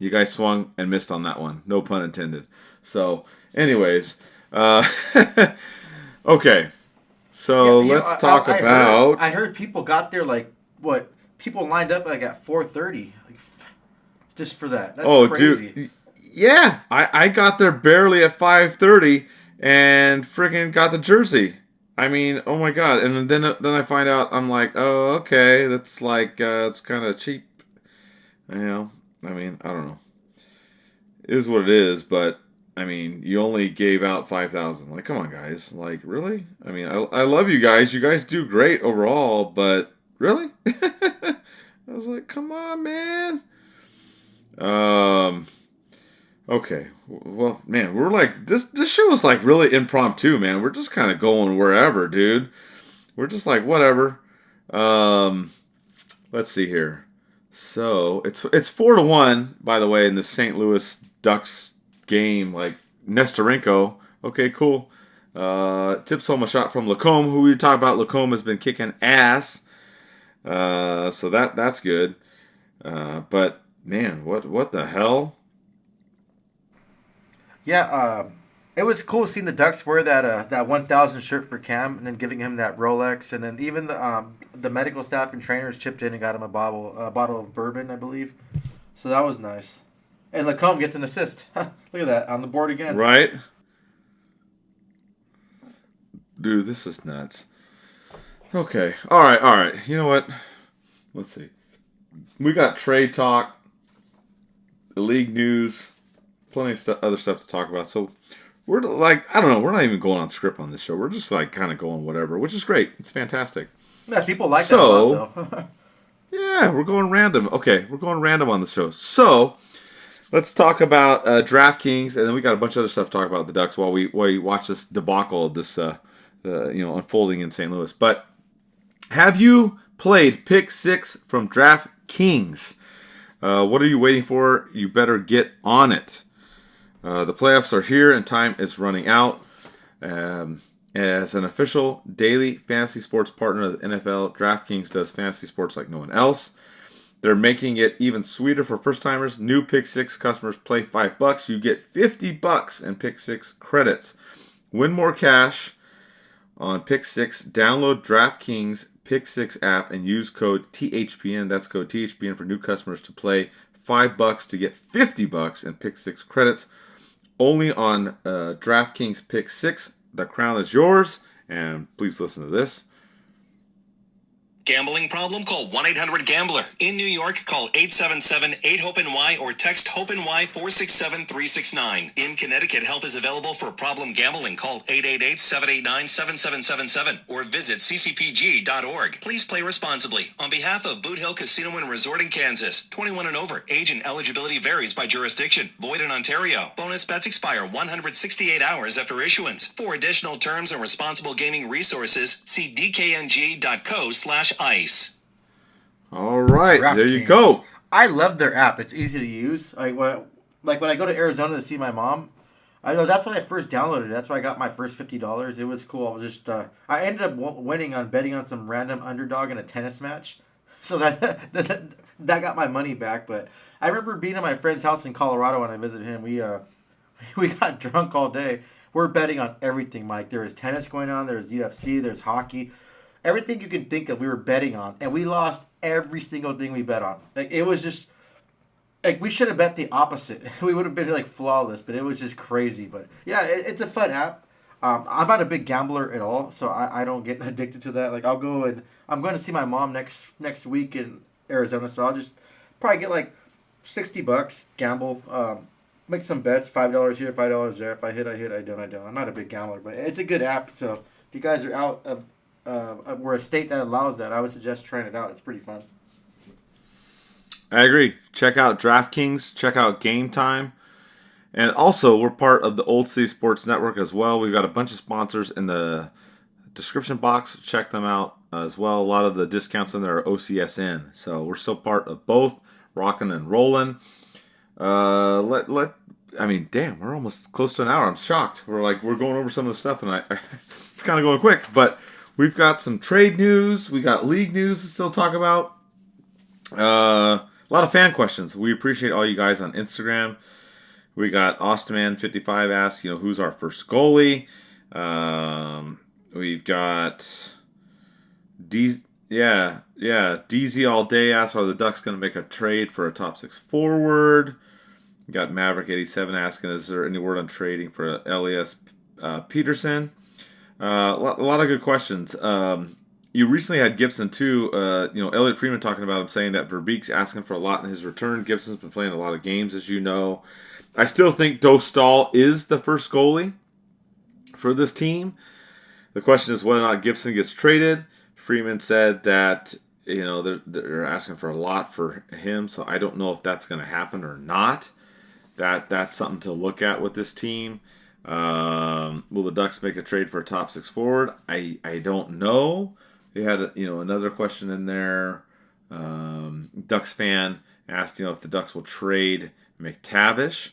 you guys swung and missed on that one. No pun intended. So, anyways, okay. So let's talk about. I heard people got there people lined up like at 4:30, just for that. That's crazy. Dude, yeah, I got there barely at 5:30 and freaking got the jersey. I mean, oh my god! And then I find out I'm like, oh okay, that's like it's kind of cheap. You know, I mean, I don't know. It is what it is, but I mean, you only gave out 5,000. Like, come on, guys. Like, really? I mean, I love you guys. You guys do great overall, but really? I was like, come on, man. Okay. Well, man, we're like this show is like really impromptu, man. We're just kind of going wherever, dude. We're just like whatever. Let's see here. So, it's 4-1, by the way, in the St. Louis Ducks game, like Nestorenko. Okay, cool. Tips home a shot from LaCombe, who we talked about. LaCombe has been kicking ass. So that's good. But man, what the hell? Yeah, it was cool seeing the Ducks wear that 1,000 shirt for Cam, and then giving him that Rolex, and then even the medical staff and trainers chipped in and got him a bottle of bourbon, I believe. So that was nice. And LaCombe gets an assist. Look at that on the board again. Right, dude, this is nuts. Okay, all right. You know what? Let's see. We got trade talk, the league news. Plenty of other stuff to talk about. So we're like, I don't know, we're not even going on script on this show. We're just like kind of going whatever, which is great. It's fantastic. Yeah, people like that a lot, though. Yeah, we're going random. Okay, we're going random on the show. So let's talk about DraftKings, and then we got a bunch of other stuff to talk about the Ducks while we watch this debacle of this unfolding in St. Louis. But have you played Pick 6 from DraftKings? What are you waiting for? You better get on it. The playoffs are here and time is running out. As an official daily fantasy sports partner of the NFL, DraftKings does fantasy sports like no one else. They're making it even sweeter for first-timers. New Pick 6 customers play $5. You get $50 in Pick 6 credits. Win more cash on Pick 6. Download DraftKings Pick 6 app and use code THPN. That's code THPN for new customers to play $5 to get $50 in Pick 6 credits. Only on DraftKings Pick 6. The crown is yours. And please listen to this. Gambling problem? Call 1-800-GAMBLER. In New York, call 877-8-HOPE-NY or text HOPE-NY 467-369. In Connecticut, help is available for problem gambling. Call 888-789-7777 or visit ccpg.org. Please play responsibly. On behalf of Boot Hill Casino and Resort in Kansas, 21 and over. Age and eligibility varies by jurisdiction. Void in Ontario. Bonus bets expire 168 hours after issuance. For additional terms and responsible gaming resources, see dkng.co/ice. All right, there you go. I love their app. It's easy to use. Like when I go to Arizona to see my mom, I know that's when I first downloaded it. That's where I got my first $50. It was cool. I was just I ended up winning on betting on some random underdog in a tennis match, so that got my money back. But I remember being at my friend's house in Colorado when I visited him. We got drunk all day. We're betting on everything, Mike. There was tennis going on. There's UFC. There's hockey. Everything you can think of, we were betting on, and we lost every single thing we bet on. Like, it was just, like, we should have bet the opposite. We would have been, like, flawless, but it was just crazy. But, yeah, it's a fun app. I'm not a big gambler at all, so I don't get addicted to that. Like, I'll go and, I'm going to see my mom next week in Arizona, so I'll just probably get, like, $60, gamble, make some bets, $5 here, $5 there. If I hit, I hit. I don't. I'm not a big gambler, but it's a good app, so if you guys are out of we're a state that allows that, I would suggest trying it out. It's pretty fun. I agree. Check out DraftKings. Check out Game Time. And also, we're part of the Old City Sports Network as well. We've got a bunch of sponsors in the description box. Check them out as well. A lot of the discounts in there are OCSN. So we're still part of both, rocking and rolling. Damn, we're almost close to an hour. I'm shocked. We're going over some of the stuff, and it's kind of going quick. But we've got some trade news. We got league news to still talk about. A lot of fan questions. We appreciate all you guys on Instagram. We got Austinman55 asked, who's our first goalie. We've got DZ all day asked, are the Ducks going to make a trade for a top 6 forward? We got Maverick87 asking, is there any word on trading for Elias Peterson? A lot of good questions. You recently had Gibson too. Elliot Freeman talking about him, saying that Verbeek's asking for a lot in his return. Gibson's been playing a lot of games, as you know. I still think Dostal is the first goalie for this team. The question is whether or not Gibson gets traded. Freeman said that they're asking for a lot for him, so I don't know if that's going to happen or not. That's something to look at with this team. Will the Ducks make a trade for a top 6 forward? I don't know. They had another question in there. Ducks fan asked if the Ducks will trade McTavish.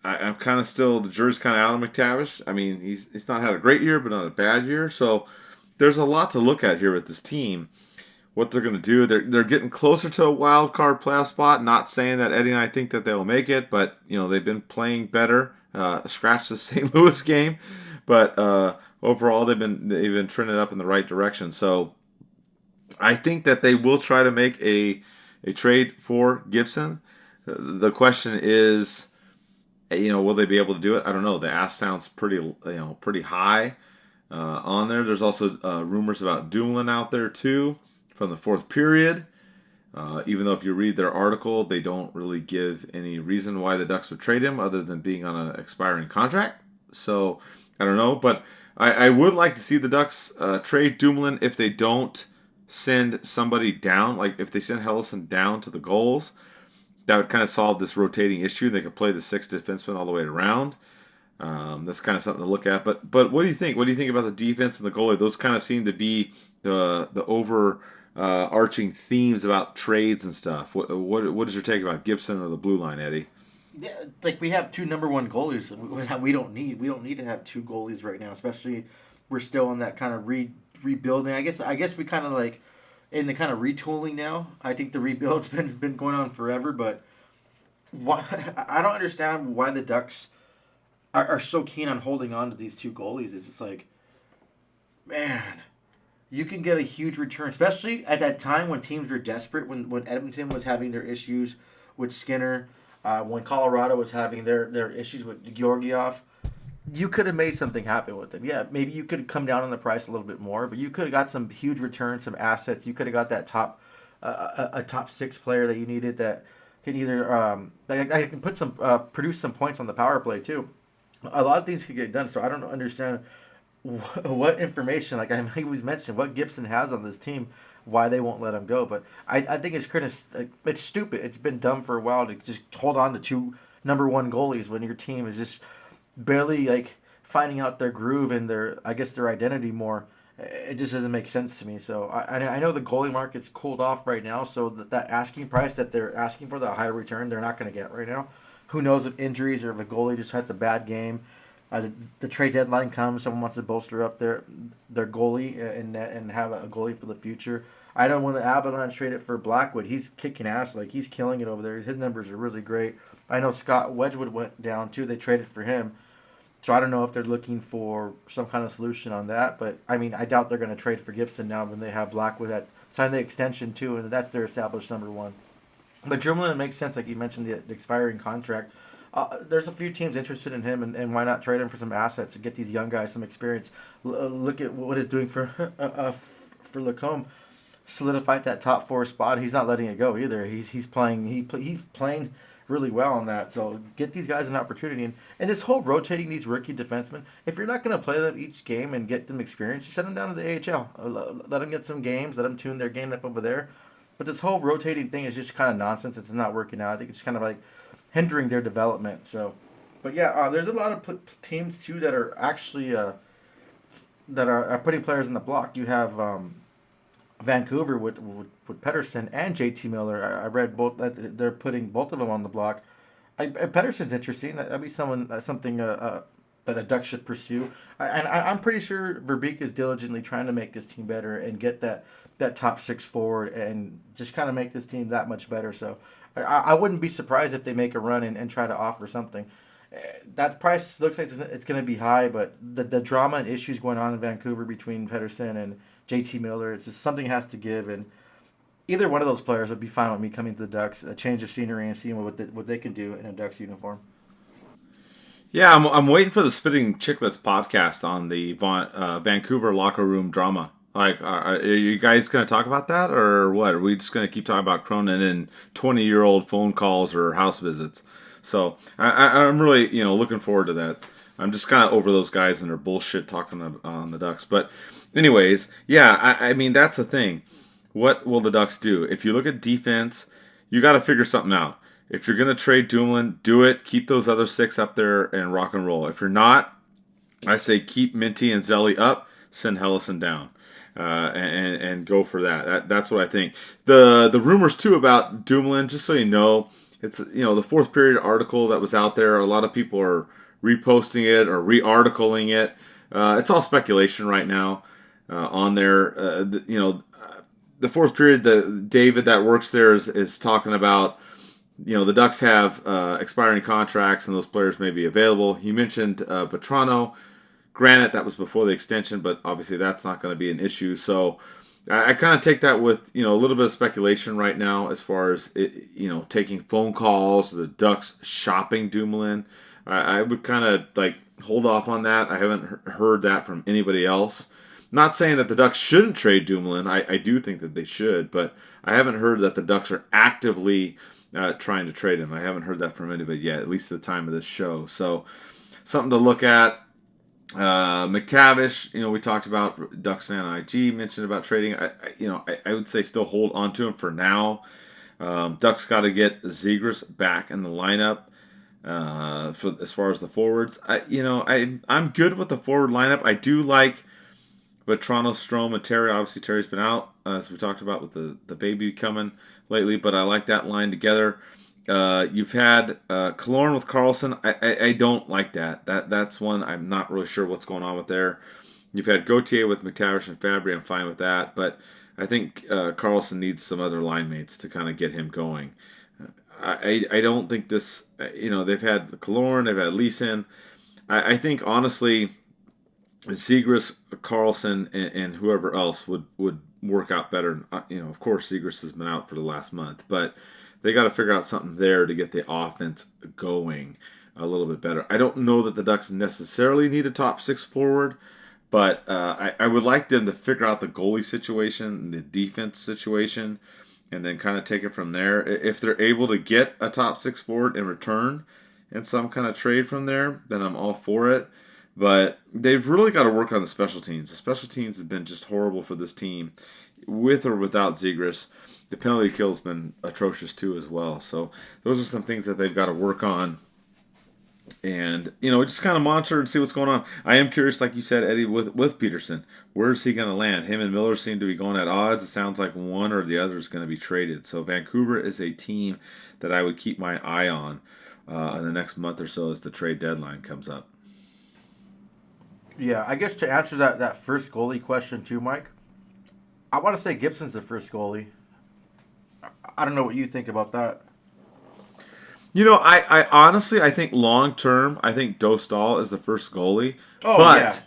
I'm kind of still, the jury's kind of out on McTavish. I mean, he's not had a great year, but not a bad year. So there's a lot to look at here with this team. What they're going to do, they're getting closer to a wild card playoff spot. Not saying that Eddie and I think that they'll make it, but they've been playing better. Scratch the St. Louis game, but overall they've been trending up in the right direction. So I think that they will try to make a trade for Gibson. The question is, will they be able to do it? I don't know. The ask sounds pretty high on there. There's also rumors about Dumoulin out there too from the 4th period. Even though if you read their article, they don't really give any reason why the Ducks would trade him other than being on an expiring contract. So I don't know, but I would like to see the Ducks trade Dumoulin if they don't send somebody down. Like if they send Hellison down to the goals, that would kind of solve this rotating issue. They could play the 6 defensemen all the way around. That's kind of something to look at. But what do you think? What do you think about the defense and the goalie? Those kind of seem to be the overarching themes about trades and stuff. What is your take about Gibson or the blue line, Eddie? Yeah, like we have 2 number 1 goalies. We don't need to have 2 goalies right now, especially we're still in that kind of rebuilding. I guess we kind of like in the kind of retooling now. I think the rebuild's been going on forever, but I don't understand why the Ducks are so keen on holding on to these 2 goalies. It's just like, man, you can get a huge return, especially at that time when teams were desperate, when Edmonton was having their issues with Skinner, when Colorado was having their issues with Georgiev. You could have made something happen with them. Yeah, maybe you could have come down on the price a little bit more, but you could have got some huge returns, some assets. You could have got that top 6 player that you needed that can either I can put some produce some points on the power play too. A lot of things could get done, so I don't understand what information, like I always mentioned, what Gibson has on this team, why they won't let him go. But I think it's stupid. It's been dumb for a while to just hold on to 2 number 1 goalies when your team is just barely like finding out their groove and their identity more. It just doesn't make sense to me. So I know the goalie market's cooled off right now, so that asking price that they're asking for, the high return, they're not going to get right now. Who knows if injuries or if a goalie just has a bad game. The trade deadline comes, someone wants to bolster up their goalie and have a goalie for the future. I don't want the Avalanche trade it for Blackwood. He's kicking ass. Like, he's killing it over there. His numbers are really great. I know Scott Wedgwood went down, too. They traded for him. So I don't know if they're looking for some kind of solution on that. But, I mean, I doubt they're going to trade for Gibson now when they have Blackwood that signed the extension, too, and that's their established number 1. But Dumoulin makes sense, like you mentioned, the expiring contract. There's a few teams interested in him, and why not trade him for some assets and get these young guys some experience? Look at what he's doing for LaCombe. Solidified that top 4 spot. He's not letting it go either. He's playing really well on that. So get these guys an opportunity. And this whole rotating these rookie defensemen, if you're not going to play them each game and get them experience, you send them down to the AHL. Let them get some games. Let them tune their game up over there. But this whole rotating thing is just kind of nonsense. It's not working out. I think it's kind of like hindering their development. So, but yeah, there's a lot of teams too that are actually that are putting players in the block. You have Vancouver with Pedersen and JT Miller. I read both that they're putting both of them on the block. Pedersen's interesting. That'd be something that the Ducks should pursue. I'm pretty sure Verbeek is diligently trying to make this team better and get that top six forward and just kind of make this team that much better. So I wouldn't be surprised if they make a run and try to offer something. That price looks like it's going to be high, but the drama and issues going on in Vancouver between Pedersen and JT Miller, it's just something has to give. And either one of those players would be fine with me coming to the Ducks, a change of scenery, and seeing what they can do in a Ducks uniform. Yeah, I'm waiting for the Spitting Chicklets podcast on the Vancouver locker room drama. Like, are you guys going to talk about that, or what? Are we just going to keep talking about Cronin and 20-year-old phone calls or house visits? So I'm really, looking forward to that. I'm just kind of over those guys and their bullshit talking on the Ducks. But anyways, yeah, I mean, that's the thing. What will the Ducks do? If you look at defense, you got to figure something out. If you're going to trade Dumoulin, do it. Keep those other 6 up there and rock and roll. If you're not, I say keep Minty and Zelli up, send Hellison down, and go for that. That's what I think. The rumors, too, about Dumoulin, just so you know, it's, the fourth period article that was out there. A lot of people are reposting it or re-articling it. It's all speculation right now on there. The fourth period, David that works there is talking about, the Ducks have expiring contracts and those players may be available. He mentioned Vatrano. Granted, that was before the extension, but obviously that's not going to be an issue. So I kind of take that with, a little bit of speculation right now as far as, taking phone calls, the Ducks shopping Dumoulin. I would kind of hold off on that. I haven't heard that from anybody else. Not saying that the Ducks shouldn't trade Dumoulin. I do think that they should, but I haven't heard that the Ducks are actively trying to trade him. I haven't heard that from anybody yet, at least at the time of this show. So something to look at. McTavish, we talked about Ducks fan IG mentioned about trading. I would say still hold on to him for now. Ducks got to get Zegras back in the lineup for as far as the forwards. I'm good with the forward lineup. I do like Vatrano, Strome, and Terry. Obviously, Terry's been out, as we talked about with the baby coming lately, but I like that line together. You've had Killorn with Carlson. I don't like that. That's one I'm not really sure what's going on with there. You've had Gauthier with McTavish and Fabry. I'm fine with that, but I think Carlson needs some other line mates to kind of get him going. I don't think this, they've had Killorn, they've had Leeson. I think, honestly, Zegras, Carlson, and whoever else would work out better. Of course, Zegras has been out for the last month, but they got to figure out something there to get the offense going a little bit better. I don't know that the Ducks necessarily need a top 6 forward, but I would like them to figure out the goalie situation and the defense situation and then kind of take it from there. If they're able to get a top 6 forward in return and some kind of trade from there, then I'm all for it. But they've really got to work on the special teams. The special teams have been just horrible for this team, with or without Zegras. The penalty kill's been atrocious too as well. So those are some things that they've got to work on. And, just kind of monitor and see what's going on. I am curious, like you said, Eddie, with Peterson. Where is he going to land? Him and Miller seem to be going at odds. It sounds like one or the other is going to be traded. So Vancouver is a team that I would keep my eye on in the next month or so as the trade deadline comes up. Yeah, I guess to answer that first goalie question too, Mike, I want to say Gibson's the first goalie. I don't know what you think about that. I honestly, I think long term, I think Dostal is the first goalie. Oh, but,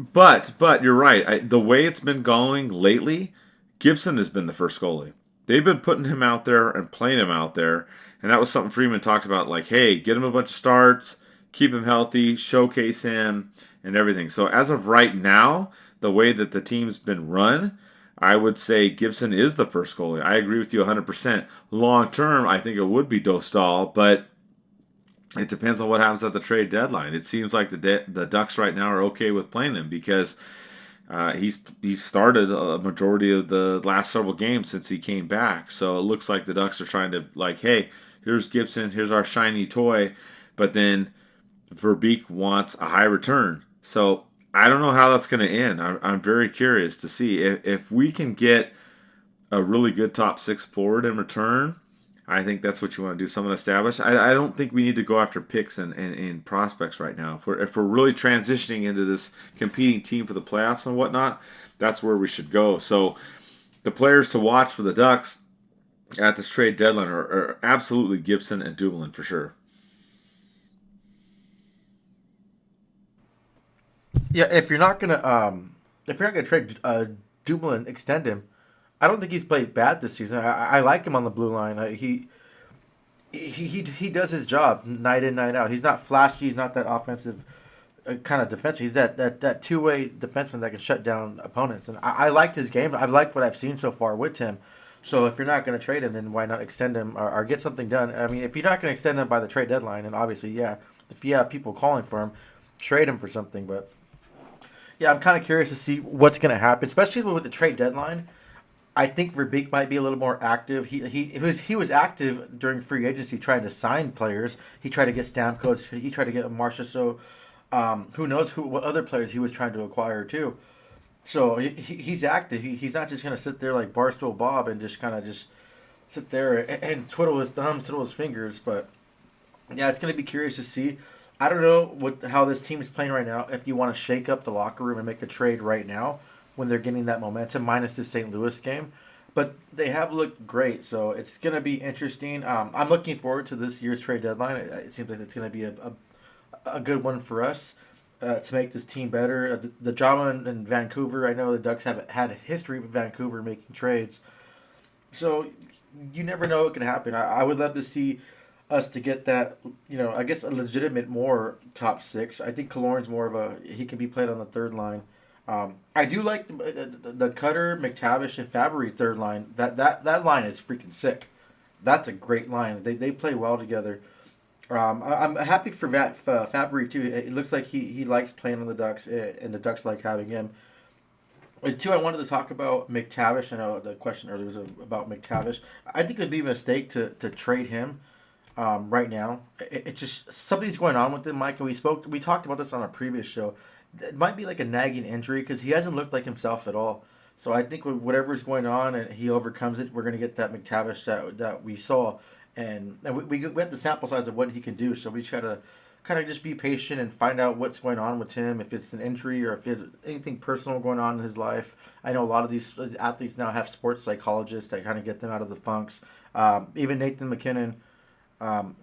yeah. But you're right. The way it's been going lately, Gibson has been the first goalie. They've been putting him out there and playing him out there. And that was something Freeman talked about, like, hey, get him a bunch of starts, keep him healthy, showcase him, and everything. So as of right now, the way that the team's been run, I would say Gibson is the first goalie. I agree with you 100%. Long term, I think it would be Dostal, but it depends on what happens at the trade deadline. It seems like the Ducks right now are okay with playing him because He's started a majority of the last several games since he came back. So it looks like the Ducks are trying to like, hey, here's Gibson, here's our shiny toy, but then Verbeek wants a high return. So I don't know how that's going to end. I'm very curious to see if we can get a really good top six forward in return. I think that's what you want to do, someone established. I don't think we need to go after picks and prospects right now. If we're really transitioning into this competing team for the playoffs and whatnot, that's where we should go. So the players to watch for the Ducks at this trade deadline are absolutely Gibson and Dumoulin for sure. Yeah, if you're not gonna trade Dumoulin, extend him. I don't think he's played bad this season. I like him on the blue line. He does his job night in, night out. He's not flashy. He's not that offensive kind of defense. He's that two-way defenseman that can shut down opponents. And I liked his game. I've liked what I've seen so far with him. So if you're not going to trade him, then why not extend him or get something done? I mean, if you're not going to extend him by the trade deadline, and obviously, yeah, if you have people calling for him, trade him for something. But yeah, I'm kind of curious to see what's going to happen, especially with the trade deadline. I think Verbeek might be a little more active. He was active during free agency trying to sign players. He tried to get Stamkos. He tried to get Marcia. So who knows what other players he was trying to acquire too. So he's active. He's not just going to sit there like Barstool Bob and just kind of just sit there and twiddle his thumbs, twiddle his fingers. But yeah, it's going to be curious to see. I don't know how this team is playing right now. If you want to shake up the locker room and make a trade right now, when they're getting that momentum, minus the St. Louis game. But they have looked great, so it's going to be interesting. I'm looking forward to this year's trade deadline. It seems like it's going to be a good one for us to make this team better. The drama in Vancouver, I know the Ducks have had a history with Vancouver making trades. So you never know what can happen. I would love to see us to get that, I guess a legitimate more top six. I think Killorn's more of he can be played on the third line. I do like the Cutter, McTavish, and Fabry third line. That line is freaking sick. That's a great line. They play well together. I'm happy for Fabry too. It looks like he likes playing on the Ducks, and the Ducks like having him. And two, I wanted to talk about McTavish. I know the question earlier was about McTavish. I think it would be a mistake to trade him right now. It's just something's going on with him, Mike. And we talked about this on a previous show. It might be like a nagging injury because he hasn't looked like himself at all. So I think whatever's going on and he overcomes it, we're going to get that McTavish that we saw. And we have the sample size of what he can do. So we try to kind of just be patient and find out what's going on with him, if it's an injury or if there's anything personal going on in his life. I know a lot of these athletes now have sports psychologists that kind of get them out of the funks. Even Nathan McKinnon.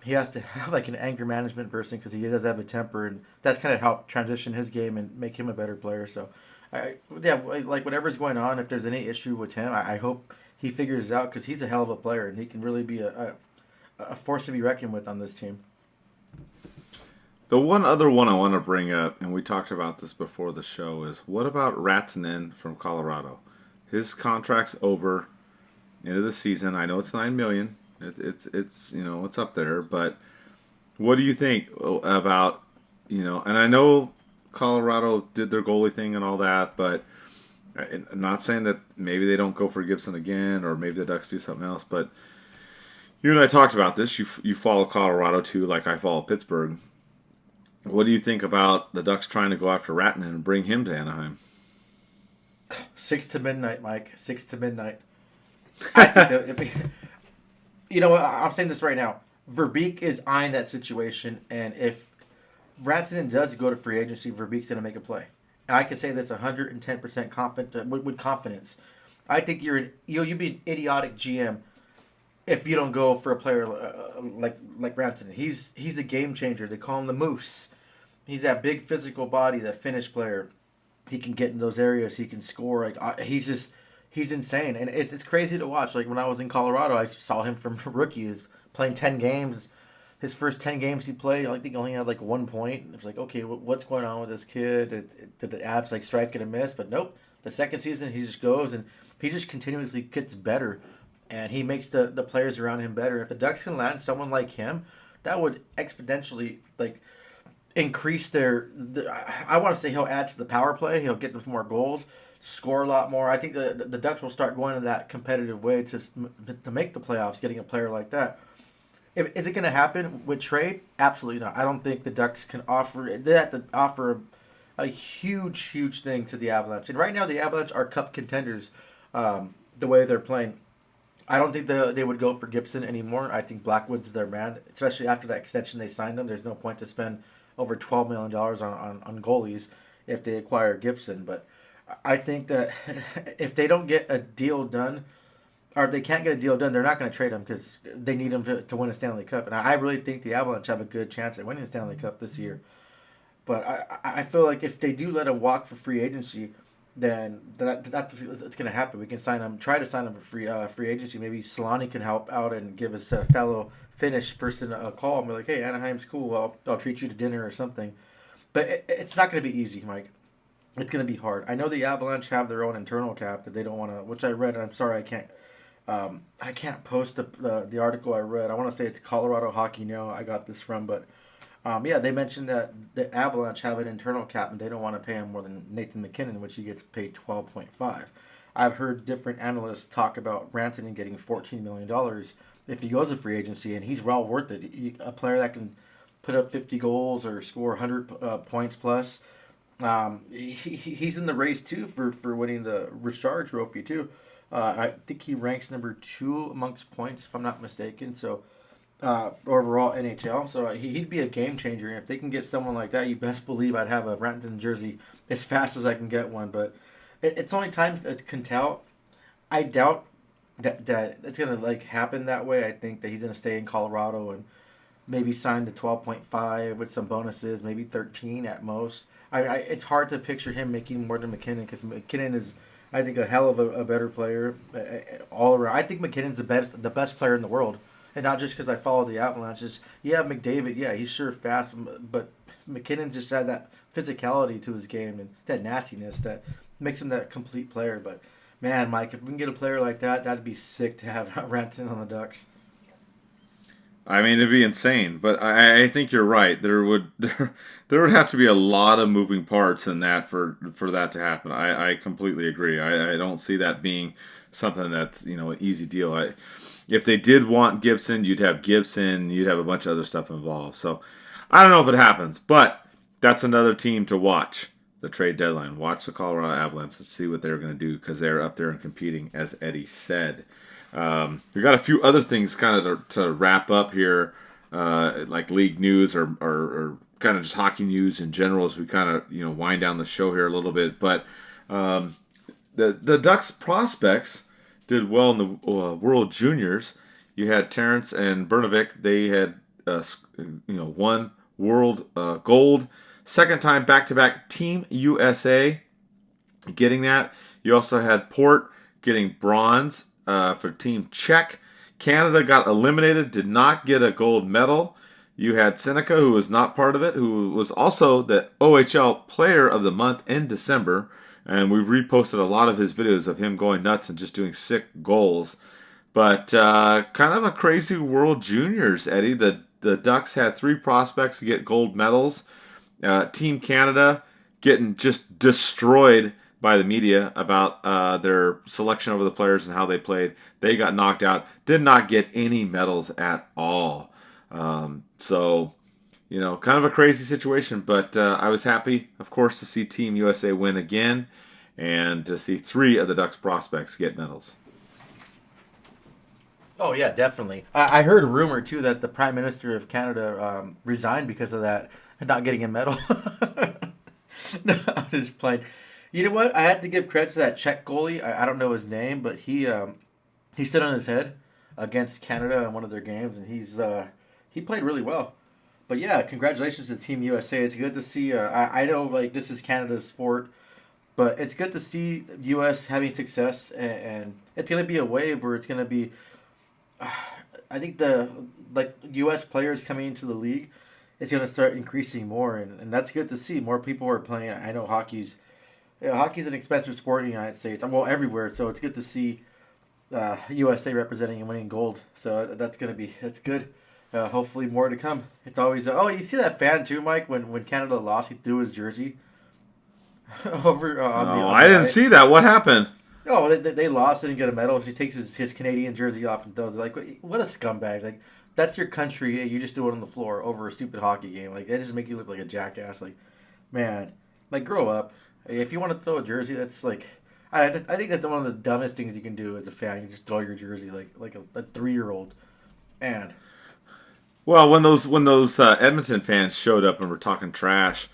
He has to have like an anger management person because he does have a temper, and that's kind of helped transition his game and make him a better player. So, like whatever's going on, if there's any issue with him, I hope he figures it out because he's a hell of a player and he can really be a force to be reckoned with on this team. The one other one I want to bring up, and we talked about this before the show, is what about Vatrano from Colorado? His contract's over end of the season. I know it's $9 million. It's it's up there, but what do you think about and I know Colorado did their goalie thing and all that, but I'm not saying that maybe they don't go for Gibson again or maybe the Ducks do something else, but you and I talked about this. You follow Colorado too, like I follow Pittsburgh. What do you think about the Ducks trying to go after Vatrano and bring him to Anaheim? 6 to midnight, Mike. 6 to midnight. I think it'd be. You know what? I'm saying this right now. Verbeek is eyeing that situation, and if Vatrano does go to free agency, Verbeek's going to make a play. And I can say this 110% confident with confidence. I think you'd be an idiotic GM if you don't go for a player like Vatrano. He's a game changer. They call him the Moose. He's that big physical body, that finished player. He can get in those areas. He can score. He's insane, and it's crazy to watch. Like when I was in Colorado, I saw him from rookie. He was playing 10 games. His first 10 games he played, I think he only had like 1 point. It was like, okay, what's going on with this kid? Did the abs like strike and a miss? But nope. The second season, he just goes and he just continuously gets better, and he makes the players around him better. If the Ducks can land someone like him, that would exponentially increase I want to say he'll add to the power play. He'll get more goals, score a lot more. I think the Ducks will start going in that competitive way to make the playoffs, getting a player like that. Is it going to happen with trade? Absolutely not. I don't think the Ducks can offer. They have to offer a huge thing to the Avalanche. And right now, the Avalanche are cup contenders the way they're playing. I don't think they would go for Gibson anymore. I think Blackwood's their man, especially after that extension they signed him. There's no point to spend over $12 million on goalies if they acquire Gibson. But I think that if they don't get a deal done, or if they can't get a deal done, they're not going to trade him because they need him to win a Stanley Cup. And I really think the Avalanche have a good chance at winning the Stanley Cup this year. But I feel like if they do let him walk for free agency, then that's going to happen. We can sign him, try to sign him for free agency. Maybe Solani can help out and give his fellow Finnish person a call and be like, hey, Anaheim's cool. I'll treat you to dinner or something. But it's not going to be easy, Mike. It's going to be hard. I know the Avalanche have their own internal cap that they don't want to, which I read. And I'm sorry, I can't post the article I read. I want to say it's Colorado Hockey Now I got this from, but yeah, they mentioned that the Avalanche have an internal cap and they don't want to pay him more than Nathan McKinnon, which he gets paid $12.5. I've heard different analysts talk about Rantanen getting $14 million if he goes to free agency, and he's well worth it. A player that can put up 50 goals or score 100 points plus. He's in the race too for winning the Richard Trophy too. I think he ranks number 2 amongst points, if I'm not mistaken. So overall NHL, so he'd be a game changer. And if they can get someone like that, you best believe I'd have a Rantanen jersey as fast as I can get one. But it's only time can tell. I doubt that it's gonna happen that way. I think that he's gonna stay in Colorado and maybe sign to 12.5 with some bonuses, maybe 13 at most. It's hard to picture him making more than McKinnon because McKinnon is, I think, a hell of a better player all around. I think McKinnon's the best player in the world, and not just because I follow the Avalanche. McDavid, yeah, he's sure fast, but McKinnon just had that physicality to his game and that nastiness that makes him that complete player. But man, Mike, if we can get a player like that, that'd be sick to have Rantanen on the Ducks. I mean, it'd be insane, but I think you're right. There would have to be a lot of moving parts in that for that to happen. I completely agree. I don't see that being something that's an easy deal. If they did want Gibson, you'd have Gibson. You'd have a bunch of other stuff involved. So I don't know if it happens, but that's another team to watch. The trade deadline. Watch the Colorado Avalanche and see what they're going to do because they're up there and competing, as Eddie said. We got a few other things kind of to wrap up here, like league news or kind of just hockey news in general as we kind of wind down the show here a little bit. But the Ducks prospects did well in the World Juniors. You had Terrence and Bernovic. They had won World Gold, second time back-to-back Team USA getting that. You also had Port getting bronze for Team Czech. Canada got eliminated, did not get a gold medal. You had Seneca, who was not part of it, who was also the OHL Player of the Month in December. And we've reposted a lot of his videos of him going nuts and just doing sick goals. But kind of a crazy World Juniors, Eddie. The Ducks had 3 prospects to get gold medals. Team Canada getting just destroyed by the media about their selection over the players and how they played. They got knocked out. Did not get any medals at all. So, kind of a crazy situation. But I was happy, of course, to see Team USA win again and to see 3 of the Ducks prospects get medals. Oh, yeah, definitely. I heard a rumor, too, that the Prime Minister of Canada resigned because of that, not getting a medal. No, I'm just playing. You know what? I had to give credit to that Czech goalie. I don't know his name, but he stood on his head against Canada in one of their games, and he played really well. But yeah, congratulations to Team USA. It's good to see. I know this is Canada's sport, but it's good to see U.S. having success, and it's gonna be a wave where it's gonna be. I think the U.S. players coming into the league is gonna start increasing more, and that's good to see. More people are playing. I know hockey's an expensive sport in the United States. Well, everywhere. So it's good to see USA representing and winning gold. So that's good. Hopefully more to come. It's always oh, you see that fan too, Mike? When Canada lost, he threw his jersey over on the. Oh, On I the didn't ice. see that. What happened? Oh, they lost, didn't get a medal. So he takes his Canadian jersey off and throws it. Like, what a scumbag! Like, that's your country. You just do it on the floor over a stupid hockey game. Like, that just make you look like a jackass. Like, man, like grow up. If you want to throw a jersey, that's like, I think that's one of the dumbest things you can do as a fan. You just throw your jersey like a 3-year-old. And Well, when those Edmonton fans showed up and were talking trash,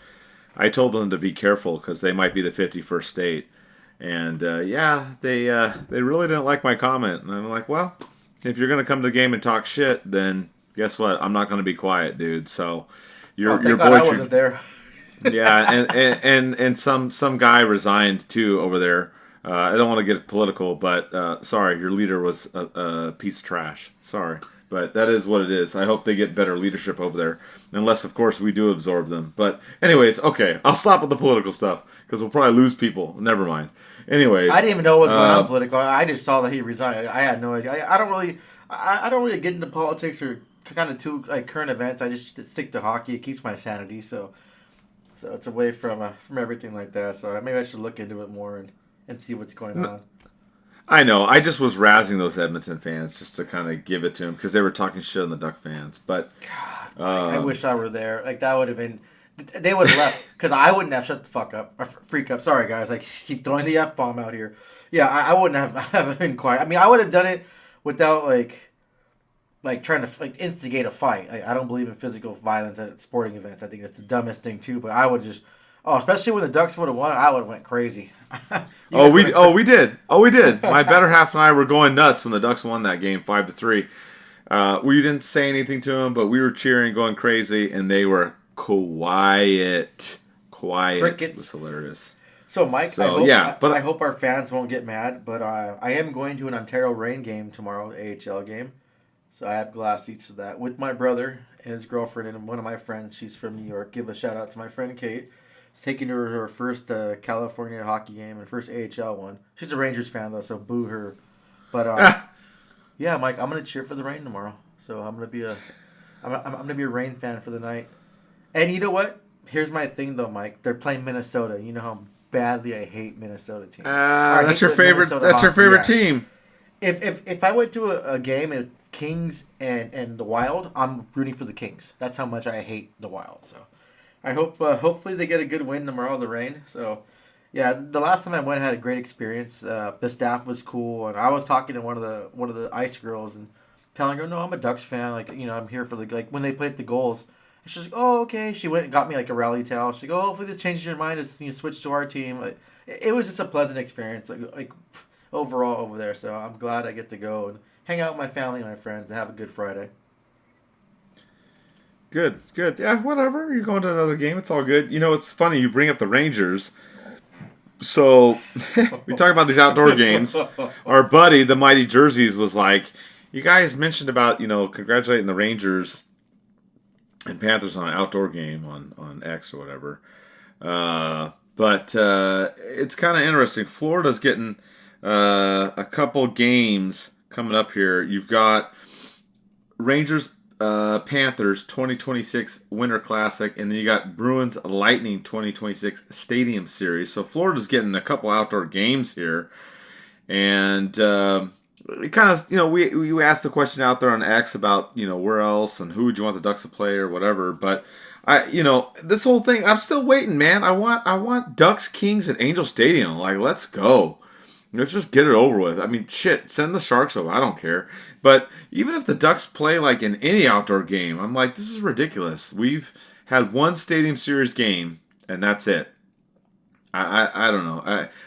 I told them to be careful because they might be the 51st state. And they really didn't like my comment. And I'm like, well, if you're gonna come to the game and talk shit, then guess what? I'm not gonna be quiet, dude. So your thank God I boy, wasn't there. yeah, and some guy resigned too over there. I don't want to get political, but sorry, your leader was a piece of trash. Sorry, but that is what it is. I hope they get better leadership over there, unless of course we do absorb them. But anyways, okay, I'll stop with the political stuff because we'll probably lose people. Never mind. Anyways, I didn't even know what was going on political. I just saw that he resigned. I had no idea. I don't really get into politics or kind of too like current events. I just stick to hockey. It keeps my sanity. So it's away from everything like that. So maybe I should look into it more and see what's going on. I know. I just was razzing those Edmonton fans just to kind of give it to them because they were talking shit on the Duck fans. But I wish I were there. Like that would have been. They would have left because I wouldn't have shut the fuck up or freak up. Sorry guys, like keep throwing the F-bomb out here. Yeah, I wouldn't have been quiet. I mean, I would have done it without like trying to like instigate a fight. I don't believe in physical violence at sporting events. I think that's the dumbest thing too. But I would just especially when the Ducks would have won, I would have went crazy. we did. My better half and I were going nuts when the Ducks won that game 5-3. We didn't say anything to them, but we were cheering, going crazy, and they were quiet. Crickets. It was hilarious. So, Mike, I hope our fans won't get mad, but I am going to an Ontario Reign game tomorrow, AHL game. So I have glass seats to that with my brother and his girlfriend and one of my friends. She's from New York. Give a shout out to my friend Kate. She's taking her first California hockey game and first AHL one. She's a Rangers fan though, so boo her. But yeah, Mike, I'm gonna cheer for the Reign tomorrow. So I'm gonna be a Reign fan for the night. And you know what? Here's my thing though, Mike. They're playing Minnesota. You know how badly I hate Minnesota teams. That's your favorite. That's your favorite team. If I went to a game at Kings and the Wild, I'm rooting for the Kings. That's how much I hate the Wild. So I hope hopefully they get a good win tomorrow, the Reign. So yeah, the last time I went, I had a great experience. The staff was cool, and I was talking to one of the ice girls and telling her, no, I'm a Ducks fan. Like I'm here for when they played the goals. And she's like, oh, okay. She went and got me like a rally towel. She's like, oh, hopefully this changes your mind as you switch to our team. Like, it was just a pleasant experience, like overall over there. So I'm glad I get to go and hang out with my family and my friends and have a good Friday. Good. Yeah, whatever. You're going to another game. It's all good. It's funny. You bring up the Rangers. So we talk about these outdoor games. Our buddy, the Mighty Jerseys, was like, you guys mentioned about, congratulating the Rangers and Panthers on an outdoor game on X or whatever. But it's kind of interesting. Florida's getting a couple games coming up here. You've got Rangers Panthers 2026 Winter Classic, and then you got Bruins Lightning 2026 Stadium Series. So Florida's getting a couple outdoor games here. And it kind of, we asked the question out there on X about, where else and who would you want the Ducks to play or whatever. But this whole thing, I'm still waiting, man. I want Ducks, Kings, and Angel Stadium. Like, let's go. Let's just get it over with. I mean, shit, send the Sharks over. I don't care. But even if the Ducks play like in any outdoor game, I'm like, this is ridiculous. We've had one Stadium Series game, and that's it. I don't know.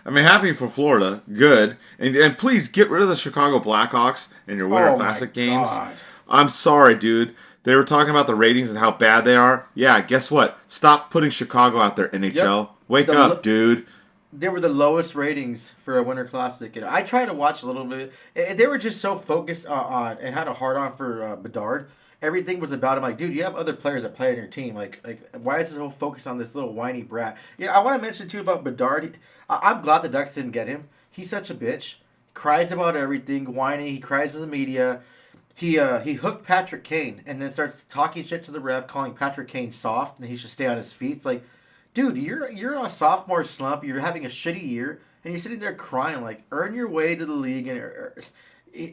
I mean, happy for Florida. Good. And please get rid of the Chicago Blackhawks in your Winter Classic games. God. I'm sorry, dude. They were talking about the ratings and how bad they are. Yeah, guess what? Stop putting Chicago out there, NHL. Yep. Wake up, dude. They were the lowest ratings for a Winter Classic. I tried to watch a little bit. They were just so focused on and had a hard on for Bedard. Everything was about him. Like, dude, you have other players that play on your team. Like, why is this whole focus on this little whiny brat? I want to mention too about Bedard. I'm glad the Ducks didn't get him. He's such a bitch. He cries about everything, whiny. He cries to the media. he hooked Patrick Kane and then starts talking shit to the ref, calling Patrick Kane soft and he should stay on his feet. It's like, dude, you're on a sophomore slump. You're having a shitty year and you're sitting there crying. Like, earn your way to the league. And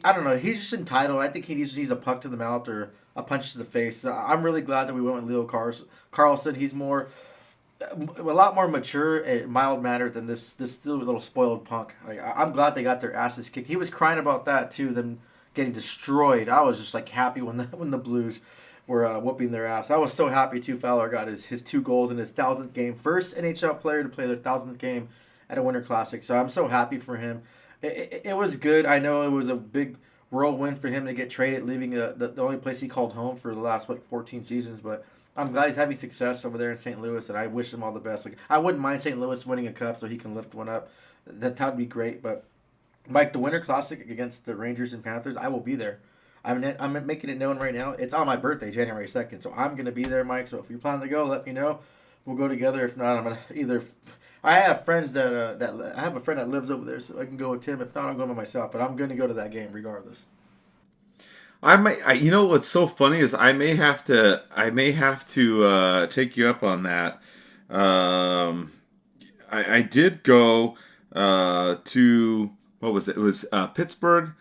I don't know. He's just entitled. I think he needs a puck to the mouth or a punch to the face. I'm really glad that we went with Leo Carlson. He's a lot more mature and mild mannered than this still little spoiled punk. Like, I'm glad they got their asses kicked. He was crying about that too, them getting destroyed. I was just like happy when the Blues were whooping their ass. I was so happy too. Fowler got his 2 goals in his 1,000th game, first NHL player to play their 1,000th game at a Winter Classic. So I'm so happy for him. It was good. I know it was a big whirlwind for him to get traded, leaving the only place he called home for the last 14 seasons, but I'm glad he's having success over there in St. Louis, and I wish him all the best. Like, I wouldn't mind St. Louis winning a cup so he can lift one up. That would be great. But Mike, the Winter Classic against the Rangers and Panthers, I will be there. I'm making it known right now. It's on my birthday, January 2nd, so I'm going to be there, Mike. So if you plan to go, let me know. We'll go together. If not, I'm going to either... I have friends I have a friend that lives over there, so I can go with him. If not, I'm going by myself. But I'm going to go to that game regardless. You know what's so funny is I may have to take you up on that. I did go to, what was it? It was Pittsburgh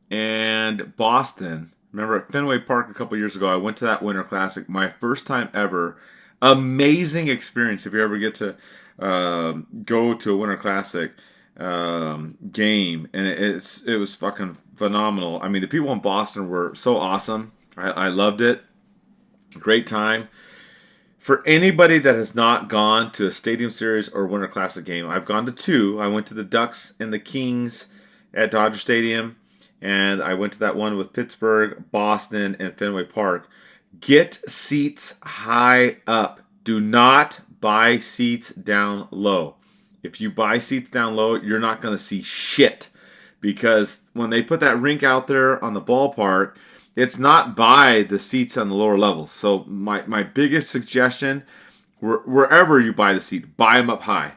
and Boston. Remember at Fenway Park a couple years ago, I went to that Winter Classic. My first time ever. Amazing experience if you ever get to go to a Winter Classic game, and it was fucking phenomenal. I mean, the people in Boston were so awesome. I loved it. Great time. For anybody that has not gone to a Stadium Series or Winter Classic game, I've gone to 2. I went to the Ducks and the Kings at Dodger Stadium, and I went to that one with Pittsburgh, Boston, and Fenway Park. Get seats high up. Do not buy seats down low. If you buy seats down low, you're not going to see shit. Because when they put that rink out there on the ballpark, it's not by the seats on the lower levels. So my biggest suggestion, wherever you buy the seat, buy them up high.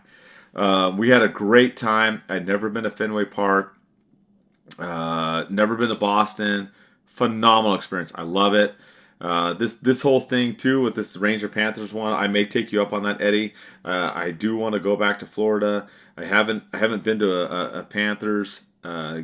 We had a great time. I'd never been to Fenway Park. Never been to Boston. Phenomenal experience. I love it. This whole thing too with this Ranger Panthers one, I may take you up on that, Eddie. I do want to go back to Florida. I haven't been to a Panthers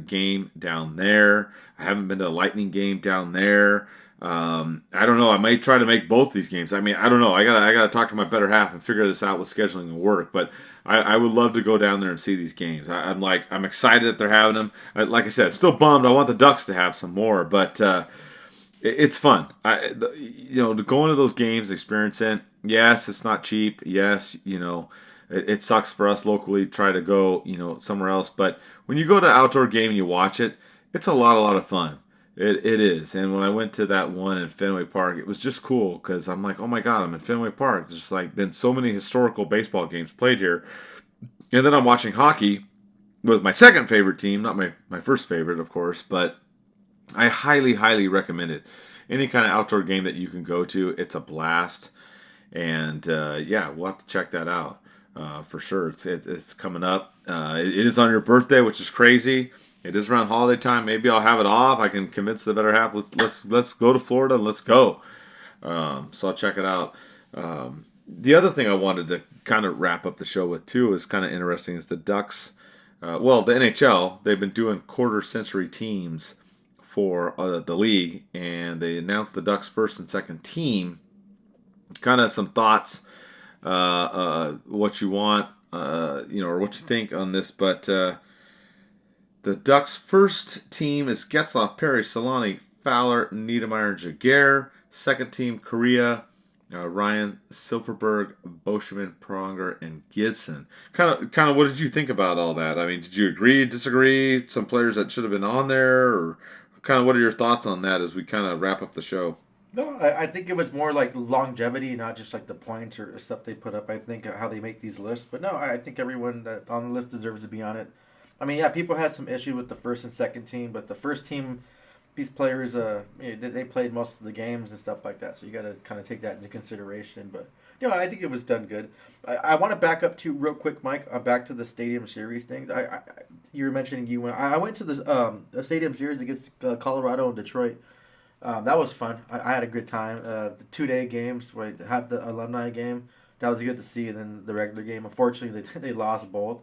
game down there. I haven't been to a Lightning game down there. I don't know. I might try to make both these games. I mean, I don't know. I gotta talk to my better half and figure this out with scheduling and work. But I would love to go down there and see these games. I'm excited that they're having them. Like I said, I'm still bummed. I want the Ducks to have some more, but. It's fun. To go into those games, experience it. Yes, it's not cheap. Yes, it sucks for us locally to try to go, somewhere else. But when you go to an outdoor game and you watch it, it's a lot of fun. It is. And when I went to that one in Fenway Park, it was just cool because I'm like, oh my God, I'm in Fenway Park. There's just like been so many historical baseball games played here. And then I'm watching hockey with my second favorite team, not my first favorite, of course, but I highly recommend it. Any kind of outdoor game that you can go to, it's a blast. And we'll have to check that out for sure. It's coming up. It is on your birthday, which is crazy. It is around holiday time. Maybe I'll have it off. I can convince the better half. Let's go to Florida and let's go. So I'll check it out. The other thing I wanted to kind of wrap up the show with too is kind of interesting is the Ducks. The NHL, they've been doing quarter-century teams for the league, and they announced the Ducks' first and second team. Kind of some thoughts, what you want, or what you think on this. But the Ducks' first team is Getzlaf, Perry, Solani, Fowler, Niedermeyer, Jaguar. Second team, Korea, Ryan, Silverberg, Boschman, Pronger, and Gibson. Kind of. What did you think about all that? I mean, did you agree, disagree? Some players that should have been on there, or kind of what are your thoughts on that as we kind of wrap up the show? No, I think it was more like longevity, not just like the points or stuff they put up. I think how they make these lists. But no, I think everyone that's on the list deserves to be on it. I mean, yeah, people had some issue with the first and second team, but the first team, these players, they played most of the games and stuff like that. So you got to kind of take that into consideration. But I think it was done good. I want to back up to real quick, Mike. Back to the Stadium Series things. You were mentioning you went. I went to the Stadium Series against Colorado and Detroit. That was fun. I had a good time. The 2-day games where I had the alumni game, that was good to see. And then the regular game, unfortunately, they lost both.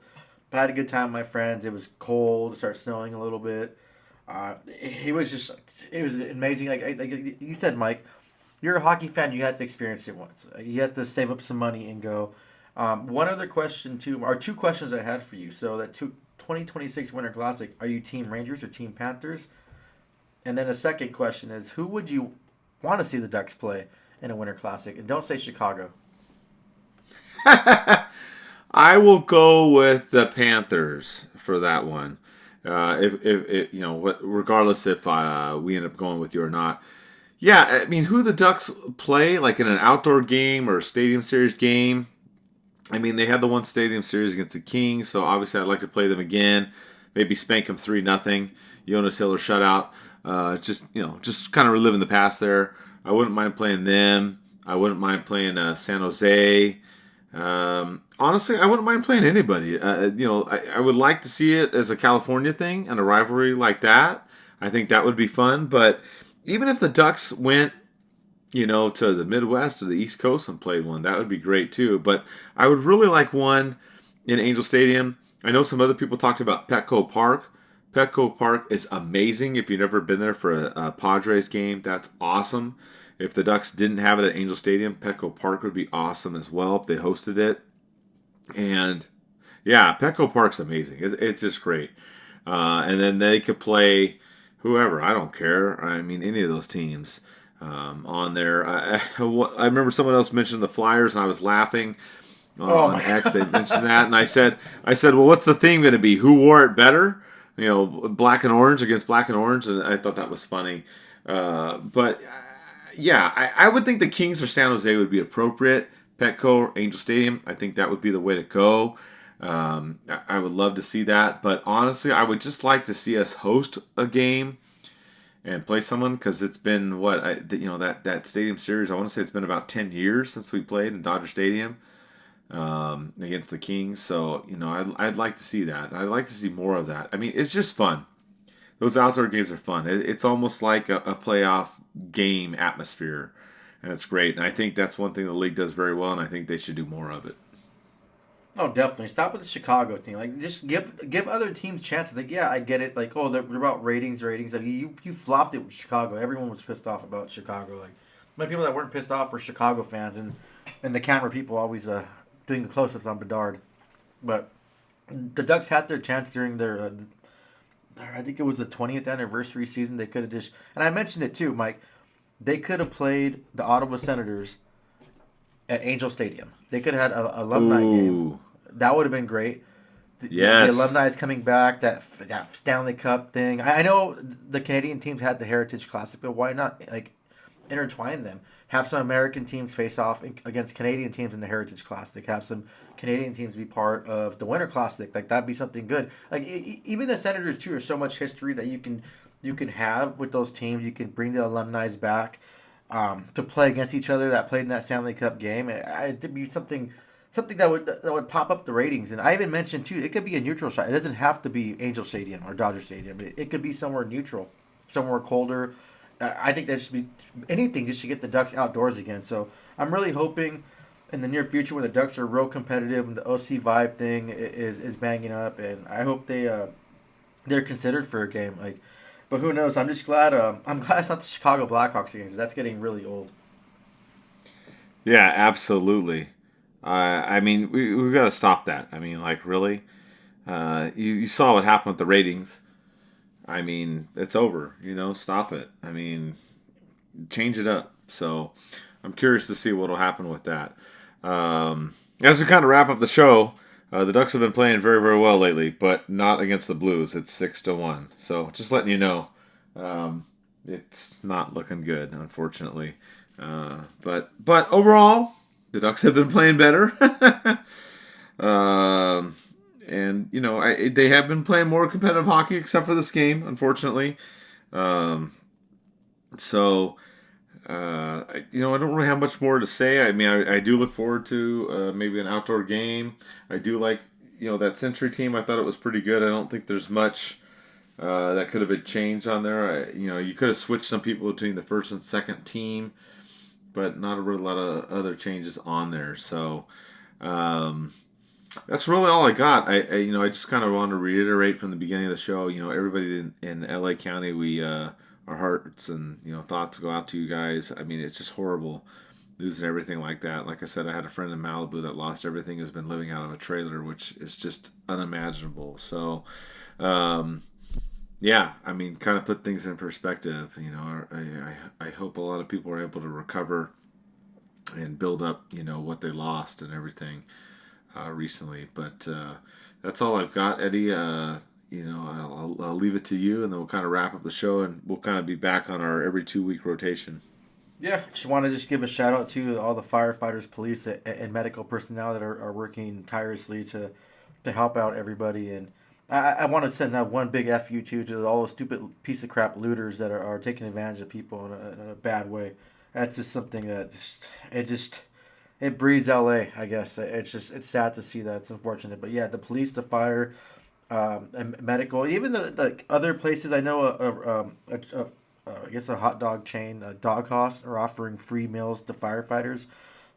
But I had a good time with my friends. It was cold. It started snowing a little bit. It was amazing. Like you said, Mike, you're a hockey fan. You had to experience it once. You had to save up some money and go. One other question, too, or two questions I had for you. So that 2026 Winter Classic, are you Team Rangers or Team Panthers? And then a second question is, who would you want to see the Ducks play in a Winter Classic? And don't say Chicago. I will go with the Panthers for that one. If you know, regardless if we end up going with you or not. Yeah, I mean, who the Ducks play, like in an outdoor game or a Stadium Series game. I mean, they had the one Stadium Series against the Kings, so obviously I'd like to play them again. Maybe spank them 3-0. Jonas Hiller shutout. Just kind of reliving the past there. I wouldn't mind playing them. I wouldn't mind playing San Jose. Honestly, I wouldn't mind playing anybody. I would like to see it as a California thing and a rivalry like that. I think that would be fun. But even if the Ducks went, to the Midwest or the East Coast and played one, that would be great too. But I would really like one in Angel Stadium. I know some other people talked about Petco Park. Petco Park is amazing. If you've never been there for a Padres game, that's awesome. If the Ducks didn't have it at Angel Stadium, Petco Park would be awesome as well if they hosted it. And yeah, Petco Park's amazing. It's just great. And then they could play whoever. I don't care. I mean, any of those teams on there. I remember someone else mentioned the Flyers, and I was laughing. On X, they mentioned that, and I said, well, what's the theme going to be? Who wore it better? Black and orange against black and orange, and I thought that was funny. But I would think the Kings or San Jose would be appropriate. Petco or Angel Stadium, I think that would be the way to go. I would love to see that, but honestly, I would just like to see us host a game and play someone, because it's been that Stadium Series. I want to say it's been about 10 years since we played in Dodger Stadium. Against the Kings, so I'd like to see that. I'd like to see more of that. I mean, it's just fun. Those outdoor games are fun. It's almost like a playoff game atmosphere, and it's great. And I think that's one thing the league does very well, and I think they should do more of it. Oh, definitely. Stop with the Chicago thing. Like, just give other teams chances. Like, yeah, I get it. Like, oh, they're about ratings. I mean, you flopped it with Chicago. Everyone was pissed off about Chicago. Like, many people that weren't pissed off were Chicago fans, and the camera people always doing the close-ups on Bedard. But the Ducks had their chance during their I think it was the 20th anniversary season. They could have just, and I mentioned it too, Mike, they could have played the Ottawa Senators at Angel Stadium. They could have had an alumni game. That would have been great. Yes. The alumni is coming back, that Stanley Cup thing. I know the Canadian teams had the Heritage Classic, but why not intertwine them? Have some American teams face off against Canadian teams in the Heritage Classic. Have some Canadian teams be part of the Winter Classic. Like, that'd be something good. Like, even the Senators too are so much history that you can have with those teams. You can bring the alumni back to play against each other that played in that Stanley Cup game. It'd be something that would pop up the ratings. And I even mentioned too, it could be a neutral shot. It doesn't have to be Angel Stadium or Dodger Stadium. It could be somewhere neutral, somewhere colder. I think that should be anything just to get the Ducks outdoors again. So I'm really hoping in the near future when the Ducks are real competitive and the OC vibe thing is banging up, and I hope they're considered for a game. But who knows? I'm just glad. I'm glad it's not the Chicago Blackhawks games. That's getting really old. Yeah, absolutely. I mean, we've got to stop that. I mean, really, you saw what happened with the ratings. I mean, it's over. Stop it. I mean, change it up. So I'm curious to see what will happen with that. As we kind of wrap up the show, the Ducks have been playing very, very well lately, but not against the Blues. It's 6-1. So just letting you know, it's not looking good, unfortunately. But overall, the Ducks have been playing better. And, they have been playing more competitive hockey, except for this game, unfortunately. I don't really have much more to say. I mean, I do look forward to maybe an outdoor game. I do like, that Century team. I thought it was pretty good. I don't think there's much that could have been changed on there. You could have switched some people between the first and second team, but not a real lot of other changes on there. So that's really all I got. I just kind of want to reiterate from the beginning of the show. Everybody in LA County, our hearts and thoughts go out to you guys. I mean, it's just horrible losing everything like that. Like I said, I had a friend in Malibu that lost everything, has been living out of a trailer, which is just unimaginable. So, yeah, I mean, kind of put things in perspective. I hope a lot of people are able to recover and build up, what they lost and everything recently. But that's all I've got, Eddie. I'll leave it to you, and then we'll kind of wrap up the show, and we'll kind of be back on our every 2-week rotation. Yeah, just want to give a shout out to all the firefighters, police, and medical personnel that are working tirelessly to help out everybody. And I want to send out one big FU to all those stupid piece of crap looters that are taking advantage of people in a bad way. That's just something that it breeds LA, I guess. It's sad to see that. It's unfortunate. But yeah, the police, the fire, and medical, even the other places. I know I guess a hot dog chain, Dog House, are offering free meals to firefighters.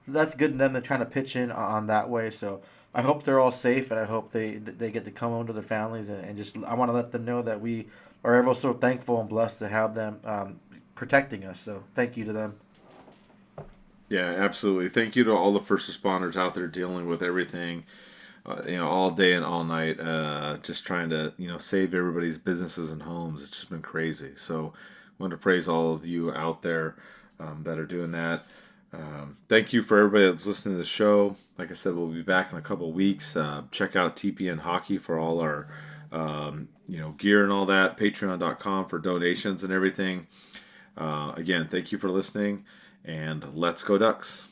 So that's good of them. They're trying to pitch in on that way. So I hope they're all safe, and I hope they get to come home to their families. And just I want to let them know that we are ever so thankful and blessed to have them protecting us. So thank you to them. Yeah, absolutely. Thank you to all the first responders out there dealing with everything, all day and all night, just trying to, save everybody's businesses and homes. It's just been crazy. So I want to praise all of you out there that are doing that. Thank you for everybody that's listening to the show. Like I said, we'll be back in a couple of weeks. Check out TPN Hockey for all our, gear and all that. Patreon.com for donations and everything. Again, thank you for listening. And let's go Ducks.